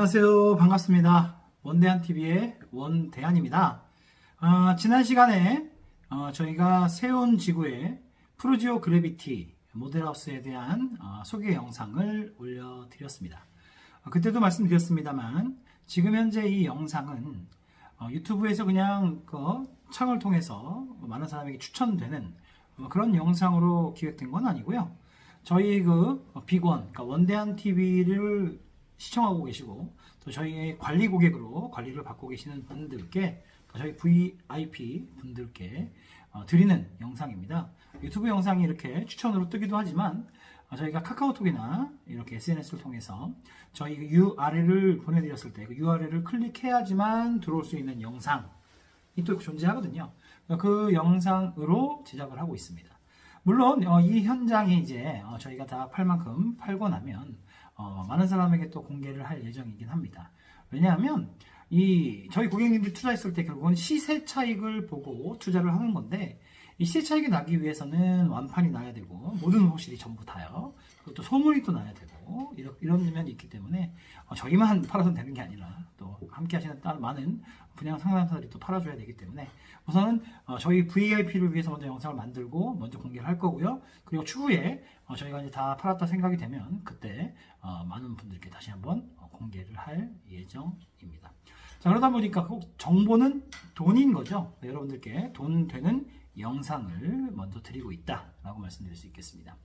안녕하세요. 반갑습니다. 원대한TV의 원대한입니다. 지난 시간에 저희가 세운 지구의 프루지오 그래비티 모델하우스에 대한 소개 영상을 올려드렸습니다. 그때도 말씀드렸습니다만 지금 현재 이 영상은 유튜브에서 그냥 창을 통해서 많은 사람에게 추천되는 그런 영상으로 기획된 건 아니고요. 저희 빅원, 그러니까 원대한TV를 시청하고 계시고 또 저희의 관리 고객으로 관리를 받고 계시는 분들께 저희 VIP 분들께 드리는 영상입니다. 유튜브 영상이 이렇게 추천으로 뜨기도 하지만 저희가 카카오톡이나 이렇게 SNS를 통해서 저희 URL을 보내드렸을 때 그 URL을 클릭해야지만 들어올 수 있는 영상이 또 존재하거든요. 그 영상으로 제작을 하고 있습니다. 물론 이 현장이 이제 저희가 다 팔 만큼 팔고 나면 많은 사람에게 또 공개를 할 예정이긴 합니다. 왜냐하면 저희 고객님들이 투자했을 때 결국은 시세 차익을 보고 투자를 하는 건데 이 시세 차익이 나기 위해서는 완판이 나야 되고 모든 호실이 전부 다요. 그리고 또 소문이 또 나야 되고 이런 면이 있기 때문에 저희만 팔아서 되는 게 아니라 또 함께 하시는 다른 많은 분양 상담사들이 또 팔아줘야 되기 때문에 우선은 저희 VIP를 위해서 먼저 영상을 만들고 먼저 공개를 할 거고요. 그리고 추후에 저희가 이제 다 팔았다 생각이 되면 그때 많은 분들께 다시 한번 공개를 할 예정입니다. 자, 그러다 보니까 정보는 돈인 거죠. 네, 여러분들께 돈 되는 영상을 먼저 드리고 있다라고 말씀드릴 수 있겠습니다.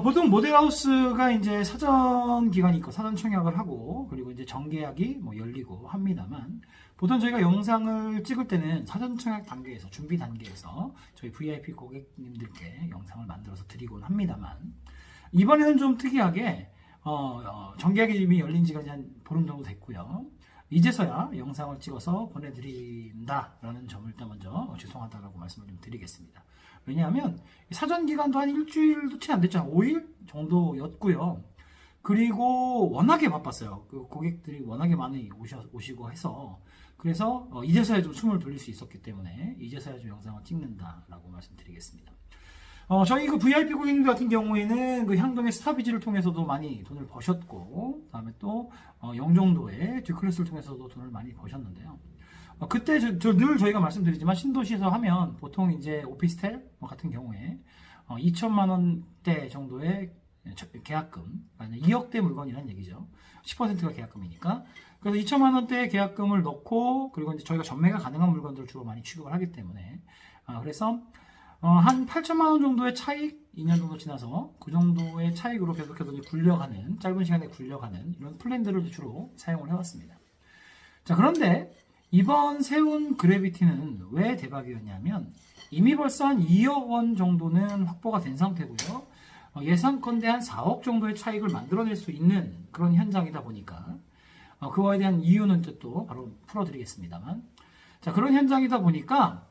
보통 모델하우스가 이제 사전 기간이 있고 사전 청약을 하고 그리고 이제 정계약이 열리고 합니다만 보통 저희가 영상을 찍을 때는 사전 청약 단계에서 준비 단계에서 저희 VIP 고객님들께 영상을 만들어서 드리곤 합니다만 이번에는 좀 특이하게 정계약이 이미 열린 지가 한 보름 정도 됐고요. 이제서야 영상을 찍어서 보내드린다라는 점을 일단 먼저 죄송하다라고 말씀을 좀 드리겠습니다. 왜냐하면 사전 기간도 한 일주일도 채 안 됐죠. 5일 정도였고요. 그리고 워낙에 바빴어요. 그 고객들이 워낙에 많이 오시고 해서 그래서 이제서야 좀 숨을 돌릴 수 있었기 때문에 이제서야 좀 영상을 찍는다라고 말씀드리겠습니다. 저희 VIP 고객님들 같은 경우에는 향동의 스타비즈를 통해서도 많이 돈을 버셨고, 그 다음에 또 영종도의 듀클래스를 통해서도 돈을 많이 버셨는데요. 그때 늘 저희가 말씀드리지만 신도시에서 하면 보통 이제 오피스텔 같은 경우에 2천만 원대 정도의 계약금, 2억대 물건이라는 얘기죠. 10%가 계약금이니까. 그래서 2천만 원대의 계약금을 넣고 그리고 이제 저희가 전매가 가능한 물건들을 주로 많이 취급을 하기 때문에 그래서 한 8천만 원 정도의 차익, 2년 정도 지나서 그 정도의 차익으로 계속해서 굴려가는, 짧은 시간에 굴려가는 이런 플랜들을 주로 사용을 해왔습니다. 자, 그런데 이번 세운 그래비티는 왜 대박이었냐면 이미 벌써 한 2억 원 정도는 확보가 된 상태고요. 예상컨대 한 4억 정도의 차익을 만들어낼 수 있는 그런 현장이다 보니까 그거에 대한 이유는 또 바로 풀어드리겠습니다만 자, 그런 현장이다 보니까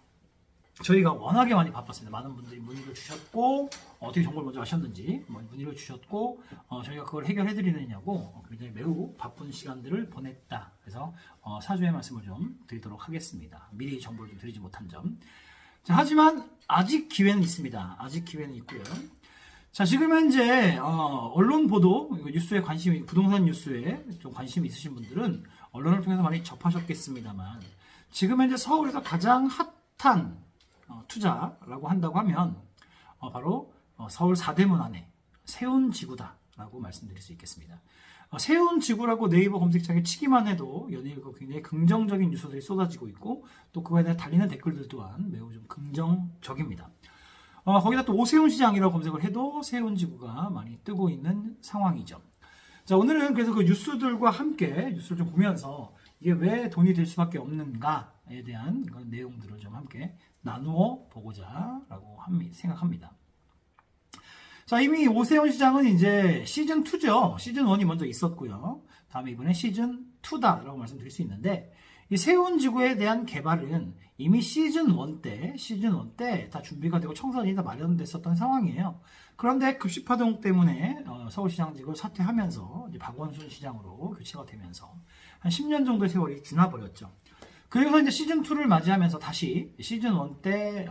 저희가 워낙에 많이 바빴습니다. 많은 분들이 문의를 주셨고 어떻게 정보를 먼저 하셨는지 문의를 주셨고 저희가 그걸 해결해 드리느냐고 굉장히 매우 바쁜 시간들을 보냈다. 그래서 사죄의 말씀을 좀 드리도록 하겠습니다. 미리 정보를 좀 드리지 못한 점. 자, 하지만 아직 기회는 있습니다. 아직 기회는 있고요. 자, 지금 현재 언론 보도, 뉴스에 관심이, 부동산 뉴스에 좀 관심이 있으신 분들은 언론을 통해서 많이 접하셨겠습니다만 지금 현재 서울에서 가장 핫한 투자라고 한다고 하면 바로 서울 4대문 안에 세운지구다라고 말씀드릴 수 있겠습니다. 세운지구라고 네이버 검색창에 치기만 해도 연일 굉장히 긍정적인 뉴스들이 쏟아지고 있고 또 그거에 대해 달리는 댓글들 또한 매우 좀 긍정적입니다. 거기다 또 오세훈시장이라고 검색을 해도 세운지구가 많이 뜨고 있는 상황이죠. 자, 오늘은 그래서 그 뉴스들과 함께 뉴스를 좀 보면서 이게 왜 돈이 될 수밖에 없는가에 대한 그런 내용들을 좀 함께 나누어 보고자 라고 생각합니다. 자, 이미 오세훈 시장은 이제 시즌2죠. 시즌1이 먼저 있었고요. 다음에 이번에 시즌2다라고 말씀드릴 수 있는데 이 세운지구에 대한 개발은 이미 시즌1 때 다 준비가 되고 청사진이 다 마련됐었던 상황이에요. 그런데 급식파동 때문에 서울시장직을 사퇴하면서 이제 박원순 시장으로 교체가 되면서 한 10년 정도의 세월이 지나버렸죠. 그래서 이제 시즌2를 맞이하면서 다시 시즌1 때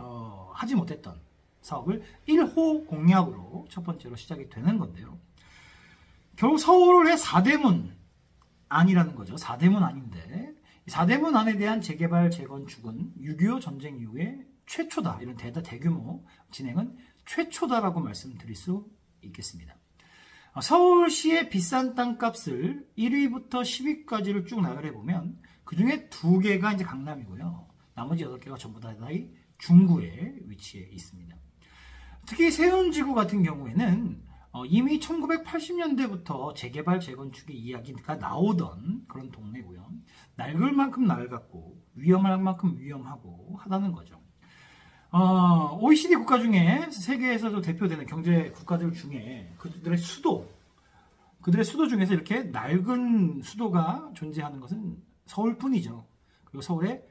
하지 못했던 사업을 1호 공약으로 첫 번째로 시작이 되는 건데요. 결국 서울의 4대문 안이라는 거죠. 4대문 안인데 4대문 안에 대한 재개발, 재건축은 6.25 전쟁 이후에 최초다. 이런 대규모 진행은 최초다라고 말씀드릴 수 있겠습니다. 서울시의 비싼 땅값을 1위부터 10위까지를 쭉 나열해 보면 그 중에 2개가 이제 강남이고요. 나머지 8개가 전부 다 중구에 위치해 있습니다. 특히 세운지구 같은 경우에는 이미 1980년대부터 재개발, 재건축의 이야기가 나오던 그런 동네고요. 낡을 만큼 낡았고 위험할 만큼 위험하고 하다는 거죠. OECD 국가 중에 세계에서도 대표되는 경제 국가들 중에 그들의 수도 중에서 이렇게 낡은 수도가 존재하는 것은 서울뿐이죠. 그리고 서울에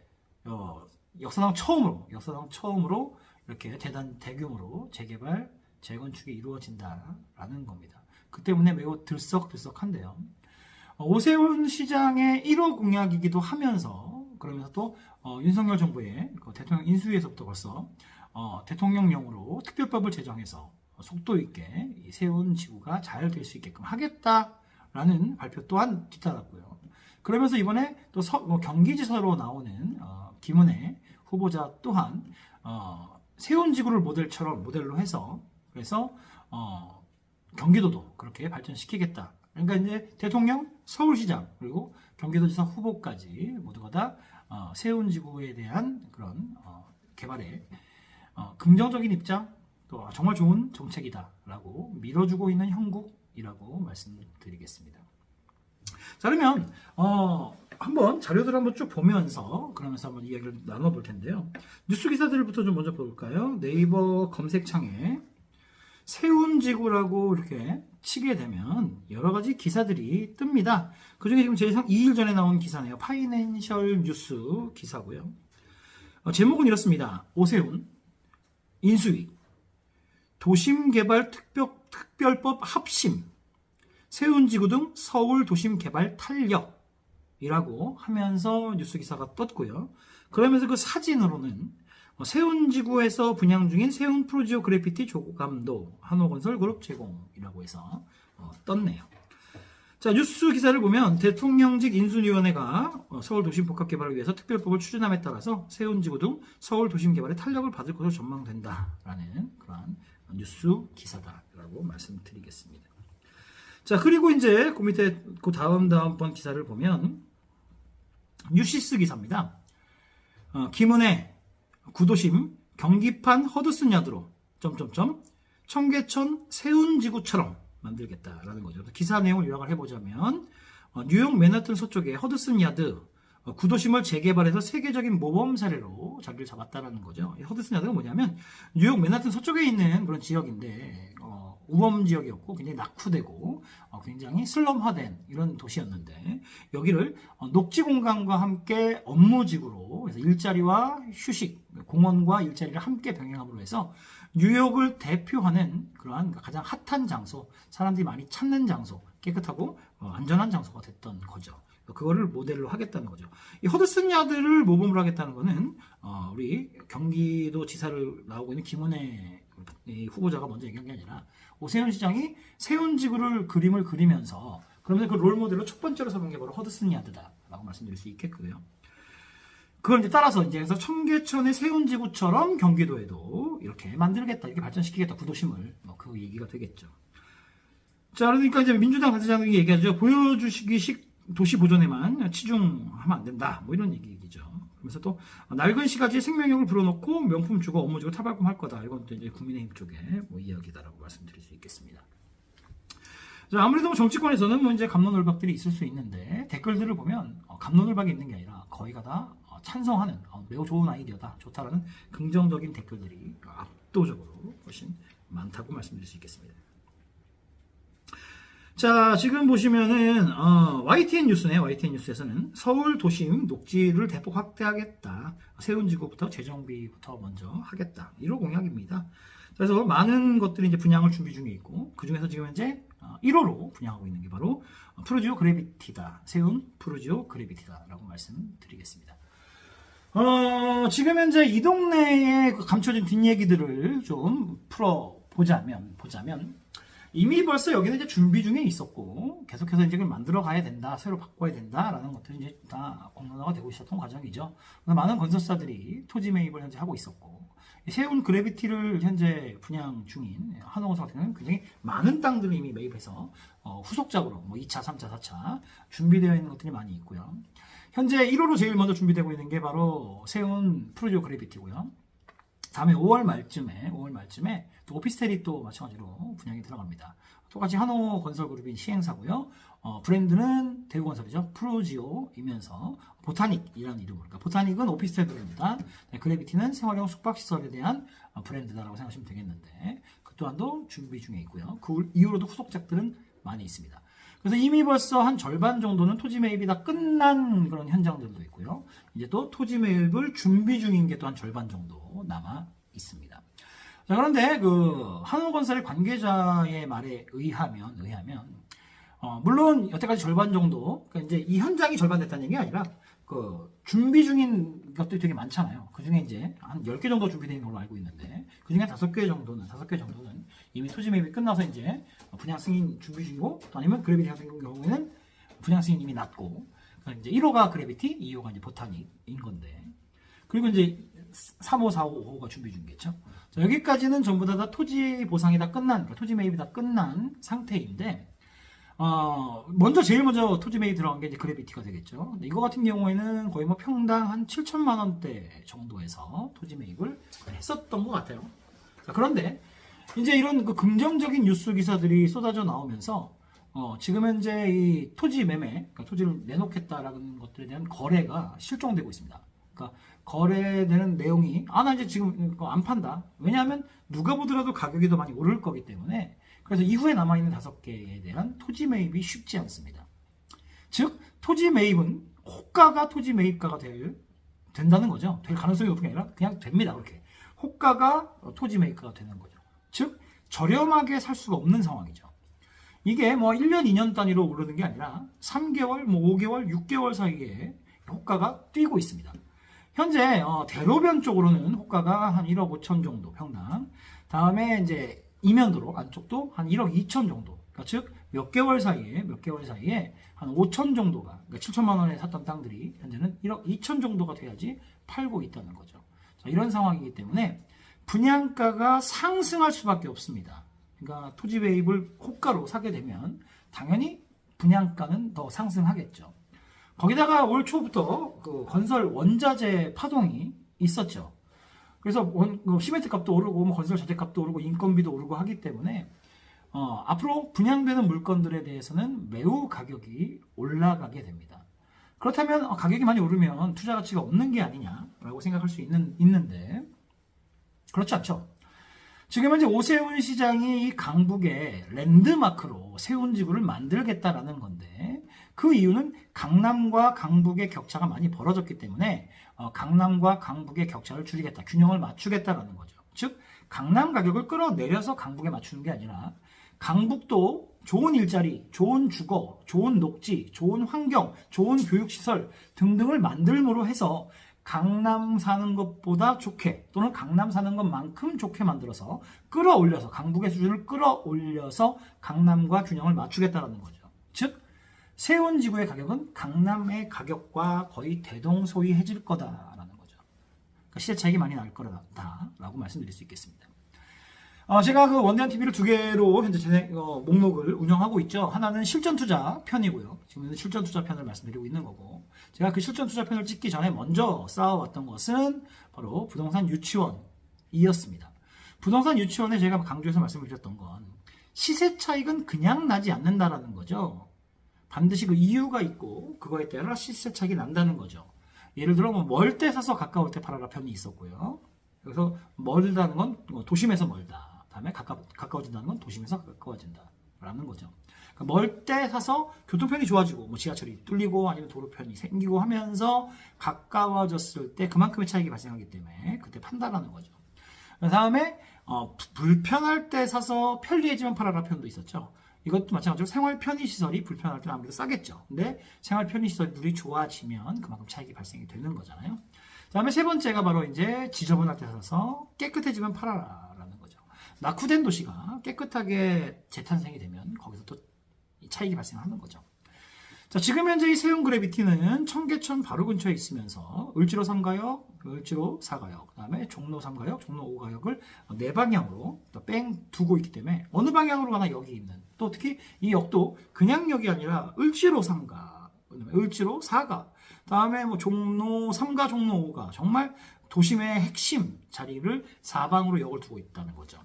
역사상 처음으로 이렇게 대규모로 재개발, 재건축이 이루어진다라는 겁니다. 그 때문에 매우 들썩들썩한데요. 오세훈 시장의 1호 공약이기도 하면서 그러면서 또 윤석열 정부의 대통령 인수위에서부터 벌써 대통령령으로 특별법을 제정해서 속도 있게 이 세운지구가 잘 될 수 있게끔 하겠다라는 발표 또한 뒤따랐고요. 그러면서 이번에 또 경기지사로 나오는 김은혜 후보자 또한 세운지구를 모델로 해서 그래서 경기도도 그렇게 발전시키겠다. 그러니까 이제 대통령, 서울시장 그리고 경기도지사 후보까지 모두가 다 세운지구에 대한 그런 개발에 긍정적인 입장, 또 정말 좋은 정책이다라고 밀어주고 있는 형국이라고 말씀드리겠습니다. 자, 그러면 한번 자료들 한번 쭉 보면서 그러면서 한번 이야기를 나눠볼 텐데요. 뉴스 기사들부터 좀 먼저 볼까요? 네이버 검색창에 세운지구라고 이렇게 치게 되면 여러 가지 기사들이 뜨입니다. 그 중에 지금 제일 2일 전에 나온 기사네요. 파이낸셜 뉴스 기사고요. 제목은 이렇습니다. 오세훈, 인수위, 도심개발 특별법 합심, 세운지구 등 서울 도심개발 탄력이라고 하면서 뉴스 기사가 떴고요. 그러면서 그 사진으로는 세운지구에서 분양 중인 세운 프로지오 그래피티 조감도 한호건설 그룹 제공이라고 해서 떴네요. 자, 뉴스 기사를 보면 대통령직 인수위원회가 서울 도심 복합 개발을 위해서 특별법을 추진함에 따라서 세운지구 등 서울 도심 개발에 탄력을 받을 것으로 전망된다라는 그러한 뉴스 기사다라고 말씀드리겠습니다. 자, 그리고 이제 그 밑에 그 다음번 기사를 보면 뉴시스 기사입니다. 김은혜 구도심 경기판 허드슨 야드로 청계천 세운지구처럼 만들겠다라는 거죠. 기사 내용을 요약을 해보자면 뉴욕 맨하튼 서쪽에 허드슨 야드 구도심을 재개발해서 세계적인 모범 사례로 자리를 잡았다라는 거죠. 허드슨 야드가 뭐냐면 뉴욕 맨하튼 서쪽에 있는 그런 지역인데 우범 지역이었고 굉장히 낙후되고 굉장히 슬럼화된 이런 도시였는데 여기를 녹지 공간과 함께 업무지구로 그래서 일자리와 휴식, 공원과 일자리를 함께 병행함으로 해서 뉴욕을 대표하는 그러한 가장 핫한 장소, 사람들이 많이 찾는 장소, 깨끗하고 안전한 장소가 됐던 거죠. 그거를 모델로 하겠다는 거죠. 이 허드슨 야드를 모범으로 하겠다는 거는 우리 경기도 지사를 나오고 있는 김은혜 후보자가 먼저 얘기한 게 아니라 오세훈 시장이 세운지구를 그림을 그리면서 그러면서 그 롤모델로 첫 번째로 삼은 게 바로 허드슨 야드다라고 말씀드릴 수 있겠고요. 그걸 이제 따라서 이제 그래서 청계천의 세운지구처럼 경기도에도 이렇게 만들겠다, 이렇게 발전시키겠다, 구도심을 그 얘기가 되겠죠. 자, 그러니까 이제 민주당 단체장이 얘기하죠. 보여주시기식 도시 보존에만 치중하면 안 된다. 뭐 이런 얘기죠. 그러면서 또 낡은 시가지에 생명력을 불어넣고 명품 주거, 업무 주거 타발품 할 거다. 이건 또 이제 국민의힘 쪽에 뭐 이야기다라고 말씀드릴 수 있겠습니다. 자, 아무래도 정치권에서는 뭐 이제 갑론을박들이 있을 수 있는데 댓글들을 보면 갑론을박이 있는 게 아니라 거의가 다 찬성하는 매우 좋은 아이디어다, 좋다라는 긍정적인 댓글들이 압도적으로 훨씬 많다고 말씀드릴 수 있겠습니다. 자, 지금 보시면은 YTN 뉴스네요. YTN 뉴스에서는 서울 도심 녹지를 대폭 확대하겠다. 세운지구부터 재정비부터 먼저 하겠다. 1호 공약입니다. 그래서 많은 것들이 이제 분양을 준비 중에 있고 그 중에서 지금 현재 1호로 분양하고 있는 게 바로 프루지오 그래비티다. 세운 프루지오 그래비티다라고 말씀드리겠습니다. 지금 현재 이 동네에 감춰진 뒷얘기들을 좀 풀어보자면 이미 벌써 여기는 이제 준비 중에 있었고 계속해서 이제 그걸 만들어 가야 된다, 새로 바꿔야 된다라는 것들이 이제 다 공론화가 되고 있었던 과정이죠. 많은 건설사들이 토지 매입을 현재 하고 있었고 세운 그래비티를 현재 분양 중인 한호건설 같은 경우는 굉장히 많은 땅들을 이미 매입해서 후속작으로 뭐 2차, 3차, 4차 준비되어 있는 것들이 많이 있고요. 현재 1호로 제일 먼저 준비되고 있는 게 바로 세운 프로지오 그래비티고요. 다음에 5월 말쯤에 또 오피스텔이 또 마찬가지로 분양이 들어갑니다. 똑같이 한호건설그룹인 시행사고요. 브랜드는 대우건설이죠. 프로지오이면서 보타닉이라는 이름으로. 그러니까 보타닉은 오피스텔 브랜드다. 그래비티는 생활용 숙박시설에 대한 브랜드다라고 생각하시면 되겠는데 그 또한도 준비 중에 있고요. 그 이후로도 후속작들은 많이 있습니다. 그래서 이미 벌써 한 절반 정도는 토지 매입이 다 끝난 그런 현장들도 있고요. 이제 또 토지 매입을 준비 중인 게 또 한 절반 정도 남아 있습니다. 자, 그런데 그 한호건설의 관계자의 말에 의하면 물론 여태까지 절반 정도, 그러니까 이제 이 현장이 절반 됐다는 얘기가 아니라 그 준비 중인 것들이 되게 많잖아요. 그 중에 이제 한 10개 정도 준비되어 있는 걸로 알고 있는데 그 중에 5개 정도는 이미 토지 매입이 끝나서 이제 분양 승인 준비 중이고 또 아니면 그래비티 같은 경우에는 분양 승인 이미 났고 그러니까 이제 1호가 그래비티, 2호가 이제 보타닉인 건데 그리고 이제 3호, 4호, 5호가 준비 중이겠죠. 자, 여기까지는 전부 다 토지 보상이 다 끝난, 그러니까 토지 매입이 다 끝난 상태인데 제일 먼저 토지 매입 들어간 게 이제 그래비티가 되겠죠. 근데 이거 같은 경우에는 거의 뭐 평당 한 7천만 원대 정도에서 토지 매입을 했었던 것 같아요. 자, 그런데 이제 이런 그 긍정적인 뉴스 기사들이 쏟아져 나오면서 지금 현재 이 토지 매매, 그러니까 토지를 내놓겠다라는 것들에 대한 거래가 실종되고 있습니다. 그러니까 거래되는 내용이 나 이제 지금 안 판다. 왜냐하면 누가 보더라도 가격이 더 많이 오를 거기 때문에 그래서 이후에 남아있는 5개에 대한 토지 매입이 쉽지 않습니다. 즉 토지 매입은 호가가 토지 매입가가 된다는 거죠. 될 가능성이 높은 게 아니라 그냥 됩니다. 그렇게 호가가 토지 매입가가 되는 거죠. 즉 저렴하게 살 수가 없는 상황이죠. 이게 뭐 1년, 2년 단위로 오르는 게 아니라 3개월, 뭐 5개월, 6개월 사이에 호가가 뛰고 있습니다. 현재 대로변 쪽으로는 호가가 한 1억 5천 정도 평당. 다음에 이제 이면도로 안쪽도 한 1억 2천 정도. 그러니까 즉 몇 개월 사이에 한 5천 정도가, 그러니까 7천만 원에 샀던 땅들이 현재는 1억 2천 정도가 돼야지 팔고 있다는 거죠. 자, 이런 상황이기 때문에 분양가가 상승할 수밖에 없습니다. 그러니까 토지 매입을 호가로 사게 되면 당연히 분양가는 더 상승하겠죠. 거기다가 올 초부터 그 건설 원자재 파동이 있었죠. 그래서 시멘트 값도 오르고 뭐 건설 자재 값도 오르고 인건비도 오르고 하기 때문에 앞으로 분양되는 물건들에 대해서는 매우 가격이 올라가게 됩니다. 그렇다면 가격이 많이 오르면 투자 가치가 없는 게 아니냐라고 생각할 수 있는데 그렇지 않죠. 지금 현재 오세훈 시장이 이 강북에 랜드마크로 세운 지구를 만들겠다라는 건데 그 이유는 강남과 강북의 격차가 많이 벌어졌기 때문에 강남과 강북의 격차를 줄이겠다, 균형을 맞추겠다라는 거죠. 즉 강남 가격을 끌어내려서 강북에 맞추는 게 아니라 강북도 좋은 일자리, 좋은 주거, 좋은 녹지, 좋은 환경, 좋은 교육시설 등등을 만들므로 해서 강남 사는 것보다 좋게 또는 강남 사는 것만큼 좋게 만들어서 끌어올려서 강북의 수준을 끌어올려서 강남과 균형을 맞추겠다는 거죠. 즉 세운 지구의 가격은 강남의 가격과 거의 대동소이해질 거다라는 거죠. 그러니까 시세 차익이 많이 날 거다라고 말씀드릴 수 있겠습니다. 제가 그 원대한 TV를 2개로 현재 목록을 운영하고 있죠. 하나는 실전 투자 편이고요. 지금은 실전 투자 편을 말씀드리고 있는 거고, 제가 그 실전 투자 편을 찍기 전에 먼저 쌓아왔던 것은 바로 부동산 유치원이었습니다. 부동산 유치원에 제가 강조해서 말씀드렸던 건 시세 차익은 그냥 나지 않는다라는 거죠. 반드시 그 이유가 있고 그거에 따라 시세 차익이 난다는 거죠. 예를 들어 멀 때 사서 가까울 때 팔아라 편이 있었고요. 그래서 멀다는 건 도심에서 멀다. 다음에 가까워진다는 건 도심에서 가까워진다라는 거죠. 그러니까 멀 때 사서 교통편이 좋아지고 뭐 지하철이 뚫리고 아니면 도로편이 생기고 하면서 가까워졌을 때 그만큼의 차익이 발생하기 때문에 그때 판다라는 거죠. 그 다음에 불편할 때 사서 편리해지면 팔아라 편도 있었죠. 이것도 마찬가지로 생활 편의시설이 불편할 때는 아무래도 싸겠죠. 근데 생활 편의시설들이 좋아지면 그만큼 차익이 발생이 되는 거잖아요. 그 다음에 세 번째가 바로 이제 지저분할 때 사서 깨끗해지면 팔아라라는 거죠. 낙후된 도시가 깨끗하게 재탄생이 되면 거기서 또 차익이 발생하는 거죠. 자, 지금 현재 이 세운 그래비티는 청계천 바로 근처에 있으면서 을지로 3가역, 을지로 4가역, 그 다음에 종로 3가역, 종로 5가역을 네 방향으로 뺑 두고 있기 때문에 어느 방향으로 가나 여기 있는, 또 특히 이 역도 그냥 역이 아니라 을지로 3가, 을지로 4가, 다음에 뭐 종로 3가, 종로 5가, 정말 도심의 핵심 자리를 사방으로 역을 두고 있다는 거죠.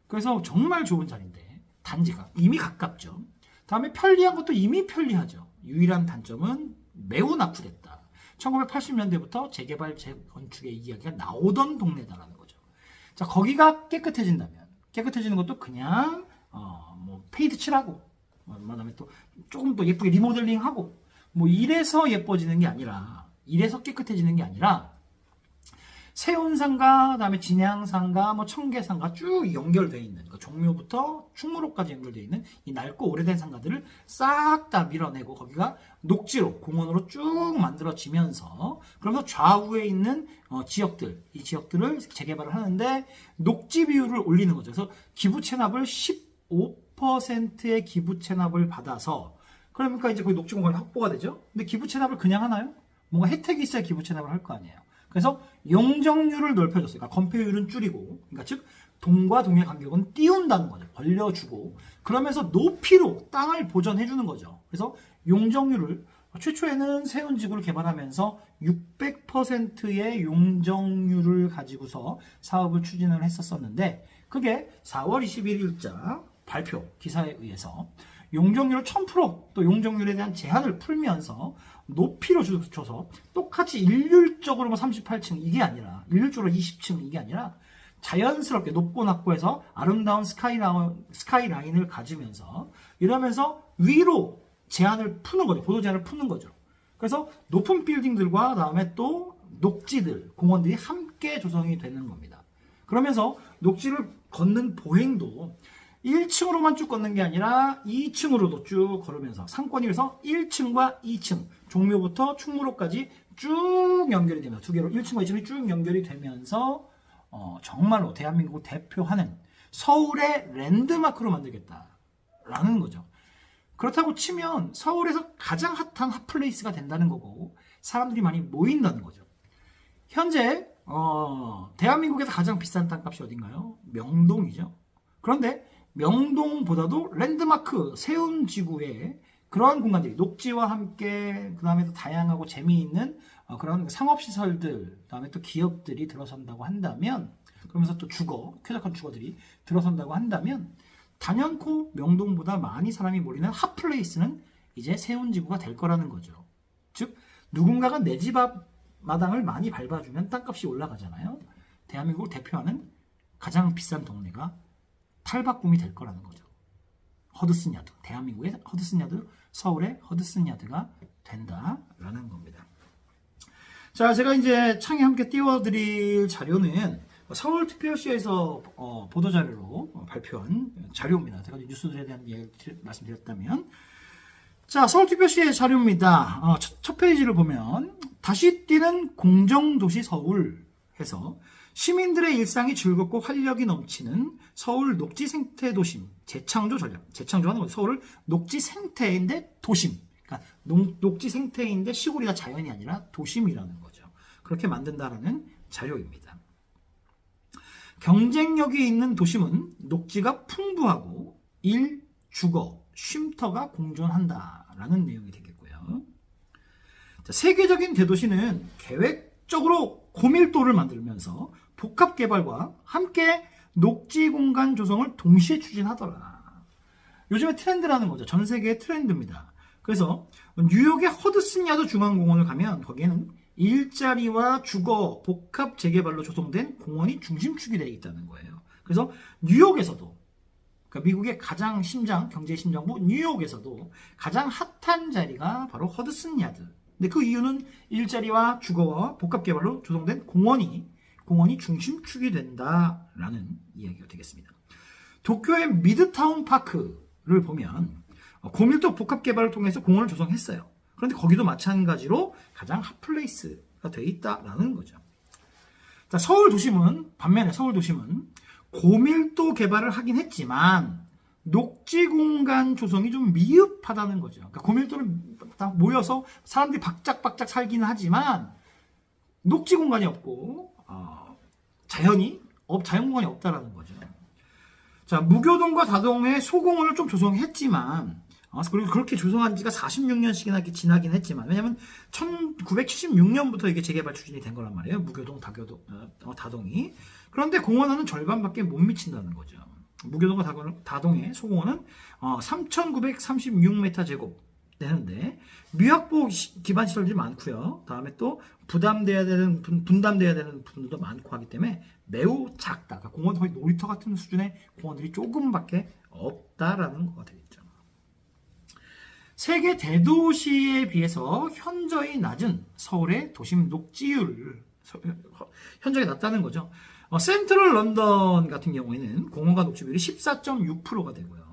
그래서 정말 좋은 자리인데 단지가 이미 가깝죠. 다음에 편리한 것도 이미 편리하죠. 유일한 단점은 매우 낙후됐다. 1980년대부터 재개발, 재건축의 이야기가 나오던 동네다라는 거죠. 자, 거기가 깨끗해진다면, 깨끗해지는 것도 그냥 뭐 페인트 칠하고, 그다음에 또 조금 더 예쁘게 리모델링하고, 뭐 이래서 예뻐지는 게 아니라, 이래서 깨끗해지는 게 아니라 세운상가, 그다음에 진양상가, 뭐 청계상가 쭉 연결되어 있는, 그러니까 종묘부터 충무로까지 연결되어 있는 이 낡고 오래된 상가들을 싹 다 밀어내고 거기가 녹지로, 공원으로 쭉 만들어지면서, 그러면서 좌우에 있는 지역들, 이 지역들을 재개발을 하는데 녹지 비율을 올리는 거죠. 그래서 기부 체납을 15%의 기부 체납을 받아서, 그러니까 이제 거기 녹지 공간이 확보가 되죠. 근데 기부 체납을 그냥 하나요? 뭔가 혜택이 있어야 기부 체납을 할 거 아니에요. 그래서 용적률을 넓혀줬어요. 그러니까 건폐율은 줄이고, 그러니까 즉 동과 동의 간격은 띄운다는 거죠. 벌려주고, 그러면서 높이로 땅을 보전해주는 거죠. 그래서 용적률을, 최초에는 세운지구를 개발하면서 600%의 용적률을 가지고서 사업을 추진을 했었었는데, 그게 4월 21일자 발표 기사에 의해서 용적률을 1000%, 또 용적률에 대한 제한을 풀면서 높이로 줘서 똑같이 일률적으로 뭐 38층 이게 아니라, 일률적으로 20층 이게 아니라 자연스럽게 높고 낮고 해서 아름다운 스카이라인을 가지면서, 이러면서 위로 제한을 푸는 거죠. 보도 제한을 푸는 거죠. 그래서 높은 빌딩들과 다음에 또 녹지들, 공원들이 함께 조성이 되는 겁니다. 그러면서 녹지를 걷는 보행도 1층으로만 쭉 걷는 게 아니라 2층으로도 쭉 걸으면서 상권이라서 1층과 2층, 종묘부터 충무로까지 쭉 연결이 되면서 두 개로 1층과 2층이 쭉 연결이 되면서 정말로 대한민국을 대표하는 서울의 랜드마크로 만들겠다라는 거죠. 그렇다고 치면 서울에서 가장 핫한 핫플레이스가 된다는 거고, 사람들이 많이 모인다는 거죠. 현재 대한민국에서 가장 비싼 땅값이 어딘가요? 명동이죠. 그런데 명동보다도 랜드마크 세운지구에 그러한 공간들이 녹지와 함께, 그 다음에 또 다양하고 재미있는 그런 상업시설들, 그 다음에 또 기업들이 들어선다고 한다면, 그러면서 또 쾌적한 주거들이 들어선다고 한다면, 단연코 명동보다 많이 사람이 몰리는 핫플레이스는 이제 세운지구가 될 거라는 거죠. 즉, 누군가가 내 집 앞 마당을 많이 밟아주면 땅값이 올라가잖아요. 대한민국을 대표하는 가장 비싼 동네가 탈바꿈이 될 거라는 거죠. 허드슨 야드, 대한민국의 허드슨 야드, 서울의 허드슨 야드가 된다라는 겁니다. 자, 제가 이제 창에 함께 띄워드릴 자료는 서울특별시에서 보도자료로 발표한 자료입니다. 제가 뉴스들에 대한 이야기를 말씀드렸다면, 자, 서울특별시의 자료입니다. 첫 페이지를 보면 다시 뛰는 공정도시 서울 해서 시민들의 일상이 즐겁고 활력이 넘치는 서울 녹지 생태 도심 재창조 전략. 재창조하는 거죠. 서울을 녹지 생태인데 도심. 그러니까 녹지 생태인데 시골이나 자연이 아니라 도심이라는 거죠. 그렇게 만든다라는 자료입니다. 경쟁력이 있는 도심은 녹지가 풍부하고 일, 주거, 쉼터가 공존한다라는 내용이 되겠고요. 자, 세계적인 대도시는 계획적으로 고밀도를 만들면서 복합개발과 함께 녹지 공간 조성을 동시에 추진하더라. 요즘에 트렌드라는 거죠. 전 세계의 트렌드입니다. 그래서 뉴욕의 허드슨 야드 중앙공원을 가면 거기에는 일자리와 주거, 복합 재개발로 조성된 공원이 중심축이 되어 있다는 거예요. 그래서 뉴욕에서도, 그러니까 미국의 가장 심장, 경제 심장부 뉴욕에서도 가장 핫한 자리가 바로 허드슨 야드. 근데 그 이유는 일자리와 주거와 복합 개발로 조성된 공원이 중심축이 된다라는 이야기가 되겠습니다. 도쿄의 미드타운 파크를 보면 고밀도 복합 개발을 통해서 공원을 조성했어요. 그런데 거기도 마찬가지로 가장 핫플레이스가 되어 있다라는 거죠. 자, 반면에 서울 도심은 고밀도 개발을 하긴 했지만 녹지 공간 조성이 좀 미흡하다는 거죠. 그러니까 고밀도는 다 모여서 사람들이 박짝박짝 살기는 하지만 녹지 공간이 없고 자연 공간이 없다라는 거죠. 자, 무교동과 다동의 소공원을 좀 조성했지만 그리고 그렇게 조성한 지가 46년씩이나 이렇게 지나긴 했지만, 왜냐면 1976년부터 이게 재개발 추진이 된 거란 말이에요. 무교동, 다동이. 그런데 공원은 절반밖에 못 미친다는 거죠. 무교동과 다동의 소공원은 3,936m 제곱 되는데 미확보 기반 시설들이 많고요. 다음에 또 분담돼야 되는 부분도 많고 하기 때문에 매우 작다. 그러니까 공원 거의 놀이터 같은 수준의 공원들이 조금밖에 없다라는 거가 되겠죠. 세계 대도시에 비해서 현저히 낮은 서울의 도심 녹지율, 현저히 낮다는 거죠. 센트럴 런던 같은 경우에는 공원과 녹지 비율이 14.6%가 되고요.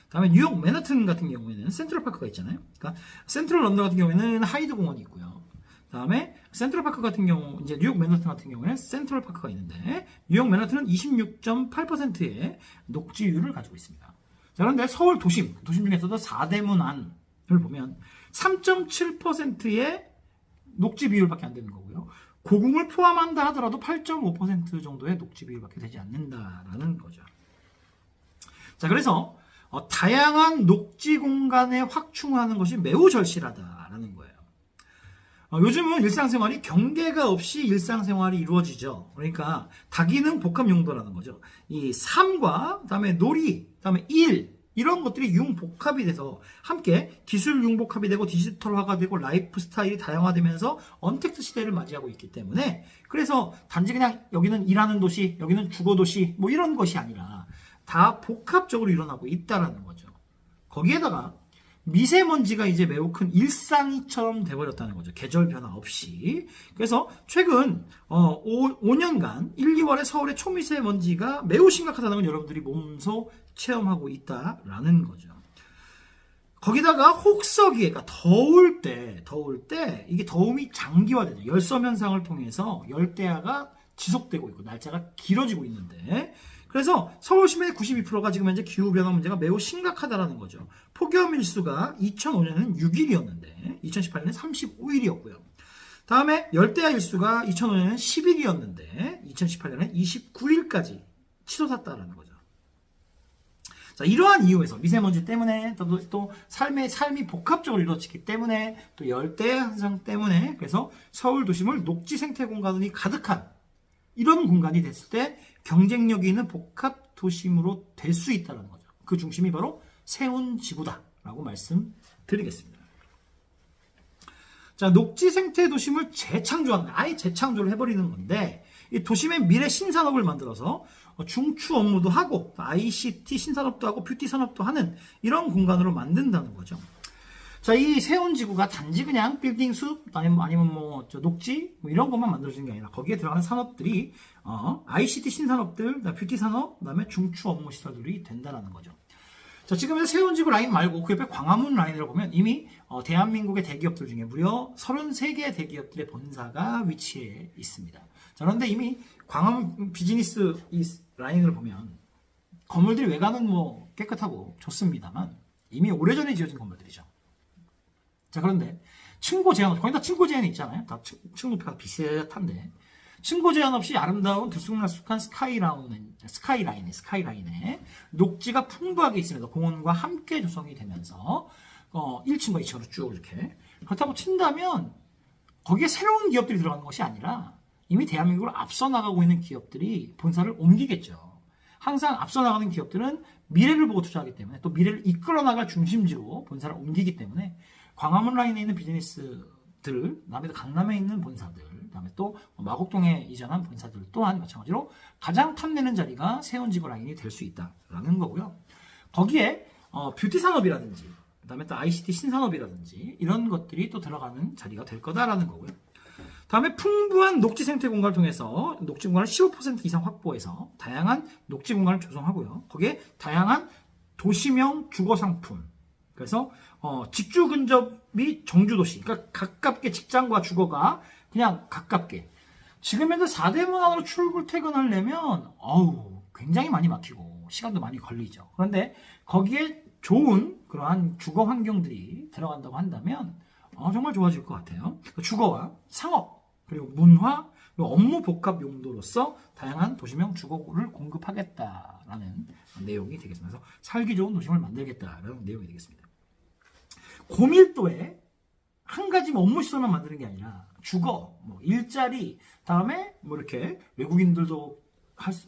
다음에 뉴욕 맨하튼 같은 경우에는 센트럴파크가 있잖아요. 그러니까 센트럴 런던 같은 경우에는 하이드 공원이 있고요. 다음에 센트럴파크 같은 경우, 이제 뉴욕 맨하튼 같은 경우에는 센트럴파크가 있는데, 뉴욕 맨하튼은 26.8%의 녹지율을 가지고 있습니다. 자, 그런데 서울 도심 중에서도 4대문 안을 보면 3.7%의 녹지 비율밖에 안 되는 거고요. 고궁을 포함한다 하더라도 8.5% 정도의 녹지 비율밖에 되지 않는다라는 거죠. 자, 그래서 다양한 녹지 공간에 확충하는 것이 매우 절실하다라는 거예요. 요즘은 일상생활이 경계가 없이 일상생활이 이루어지죠. 그러니까 다기능 복합 용도라는 거죠. 이 삶과 그다음에 놀이, 그다음에 일, 이런 것들이 융복합이 돼서 함께 기술 융복합이 되고 디지털화가 되고 라이프 스타일이 다양화되면서 언택트 시대를 맞이하고 있기 때문에, 그래서 단지 그냥 여기는 일하는 도시, 여기는 주거 도시 뭐 이런 것이 아니라 다 복합적으로 일어나고 있다라는 거죠. 거기에다가 미세먼지가 이제 매우 큰 일상이처럼 돼버렸다는 거죠. 계절 변화 없이. 그래서 최근 5년간 1, 2월에 서울의 초미세먼지가 매우 심각하다는 걸 여러분들이 몸소 체험하고 있다라는 거죠. 거기다가 혹서기에, 그러니까 더울 때 이게 더움이 장기화되죠. 열섬 현상을 통해서 열대야가 지속되고 있고 날짜가 길어지고 있는데, 그래서 서울 시민의 92%가 지금 현재 기후변화 문제가 매우 심각하다라는 거죠. 폭염 일수가 2005년에는 6일이었는데 2018년에 35일이었고요. 다음에 열대야 일수가 2005년에는 10일이었는데 2018년에 29일까지 치솟았다라는 거죠. 자, 이러한 이유에서 미세먼지 때문에 또 삶이 복합적으로 이루어지기 때문에 또 열대야 현상 때문에, 그래서 서울 도심을 녹지 생태 공간이 가득한 이런 공간이 됐을 때 경쟁력이 있는 복합 도심으로 될 수 있다는 거죠. 그 중심이 바로 세운지구다라고 말씀드리겠습니다. 자, 녹지 생태 도심을 아예 재창조를 해버리는 건데, 이 도심의 미래 신산업을 만들어서 중추 업무도 하고 ICT 신산업도 하고 뷰티 산업도 하는 이런 공간으로 만든다는 거죠. 자, 이 세운지구가 단지 그냥 빌딩 숲 아니면 녹지 이런 것만 만들어지는 게 아니라 거기에 들어가는 산업들이 ICT 신산업들, 뷰티 산업, 그다음에 중추 업무 시설들이 된다는 거죠. 자, 지금 세운지구 라인 말고 그 옆에 광화문 라인을 보면 이미 대한민국의 대기업들 중에 무려 33개 대기업들의 본사가 위치해 있습니다. 자, 그런데 이미 광화문 비즈니스 이 라인을 보면 건물들이 외관은 깨끗하고 좋습니다만 이미 오래전에 지어진 건물들이죠. 자, 그런데 층고 제한 없이, 거의 다 층고 제한이 있잖아요. 다 층 높이가 비슷한데 층고 제한 없이 아름다운 들쑥날쑥한 스카이라인에 녹지가 풍부하게 있으면서 공원과 함께 조성이 되면서 1층과 2층으로 쭉 이렇게, 그렇다고 친다면 거기에 새로운 기업들이 들어가는 것이 아니라 이미 대한민국을 앞서 나가고 있는 기업들이 본사를 옮기겠죠. 항상 앞서 나가는 기업들은 미래를 보고 투자하기 때문에, 또 미래를 이끌어 나갈 중심지로 본사를 옮기기 때문에 광화문 라인에 있는 비즈니스들, 그다음에 강남에 있는 본사들, 그다음에 또 마곡동에 이전한 본사들 또한 마찬가지로 가장 탐내는 자리가 세운지구 라인이 될 수 있다라는 거고요. 거기에 뷰티 산업이라든지, 그다음에 또 ICT 신산업이라든지 이런 것들이 또 들어가는 자리가 될 거다라는 거고요. 다음에 풍부한 녹지 생태 공간을 통해서 녹지 공간을 15% 이상 확보해서 다양한 녹지 공간을 조성하고요. 거기에 다양한 도시명 주거 상품, 그래서 직주 근접이 정주도시, 그러니까 가깝게 직장과 주거가 그냥 가깝게. 지금 현재 4대 문화로 출퇴근하려면 굉장히 많이 막히고 시간도 많이 걸리죠. 그런데 거기에 좋은 그러한 주거 환경들이 들어간다고 한다면 정말 좋아질 것 같아요. 주거와 상업, 그리고 문화, 그리고 업무 복합 용도로서 다양한 도시명 주거를 공급하겠다라는 내용이 되겠습니다. 그래서 살기 좋은 도심을 만들겠다라는 내용이 되겠습니다. 고밀도에 한 가지 업무 시설만 만드는 게 아니라 주거, 일자리, 다음에 이렇게 외국인들도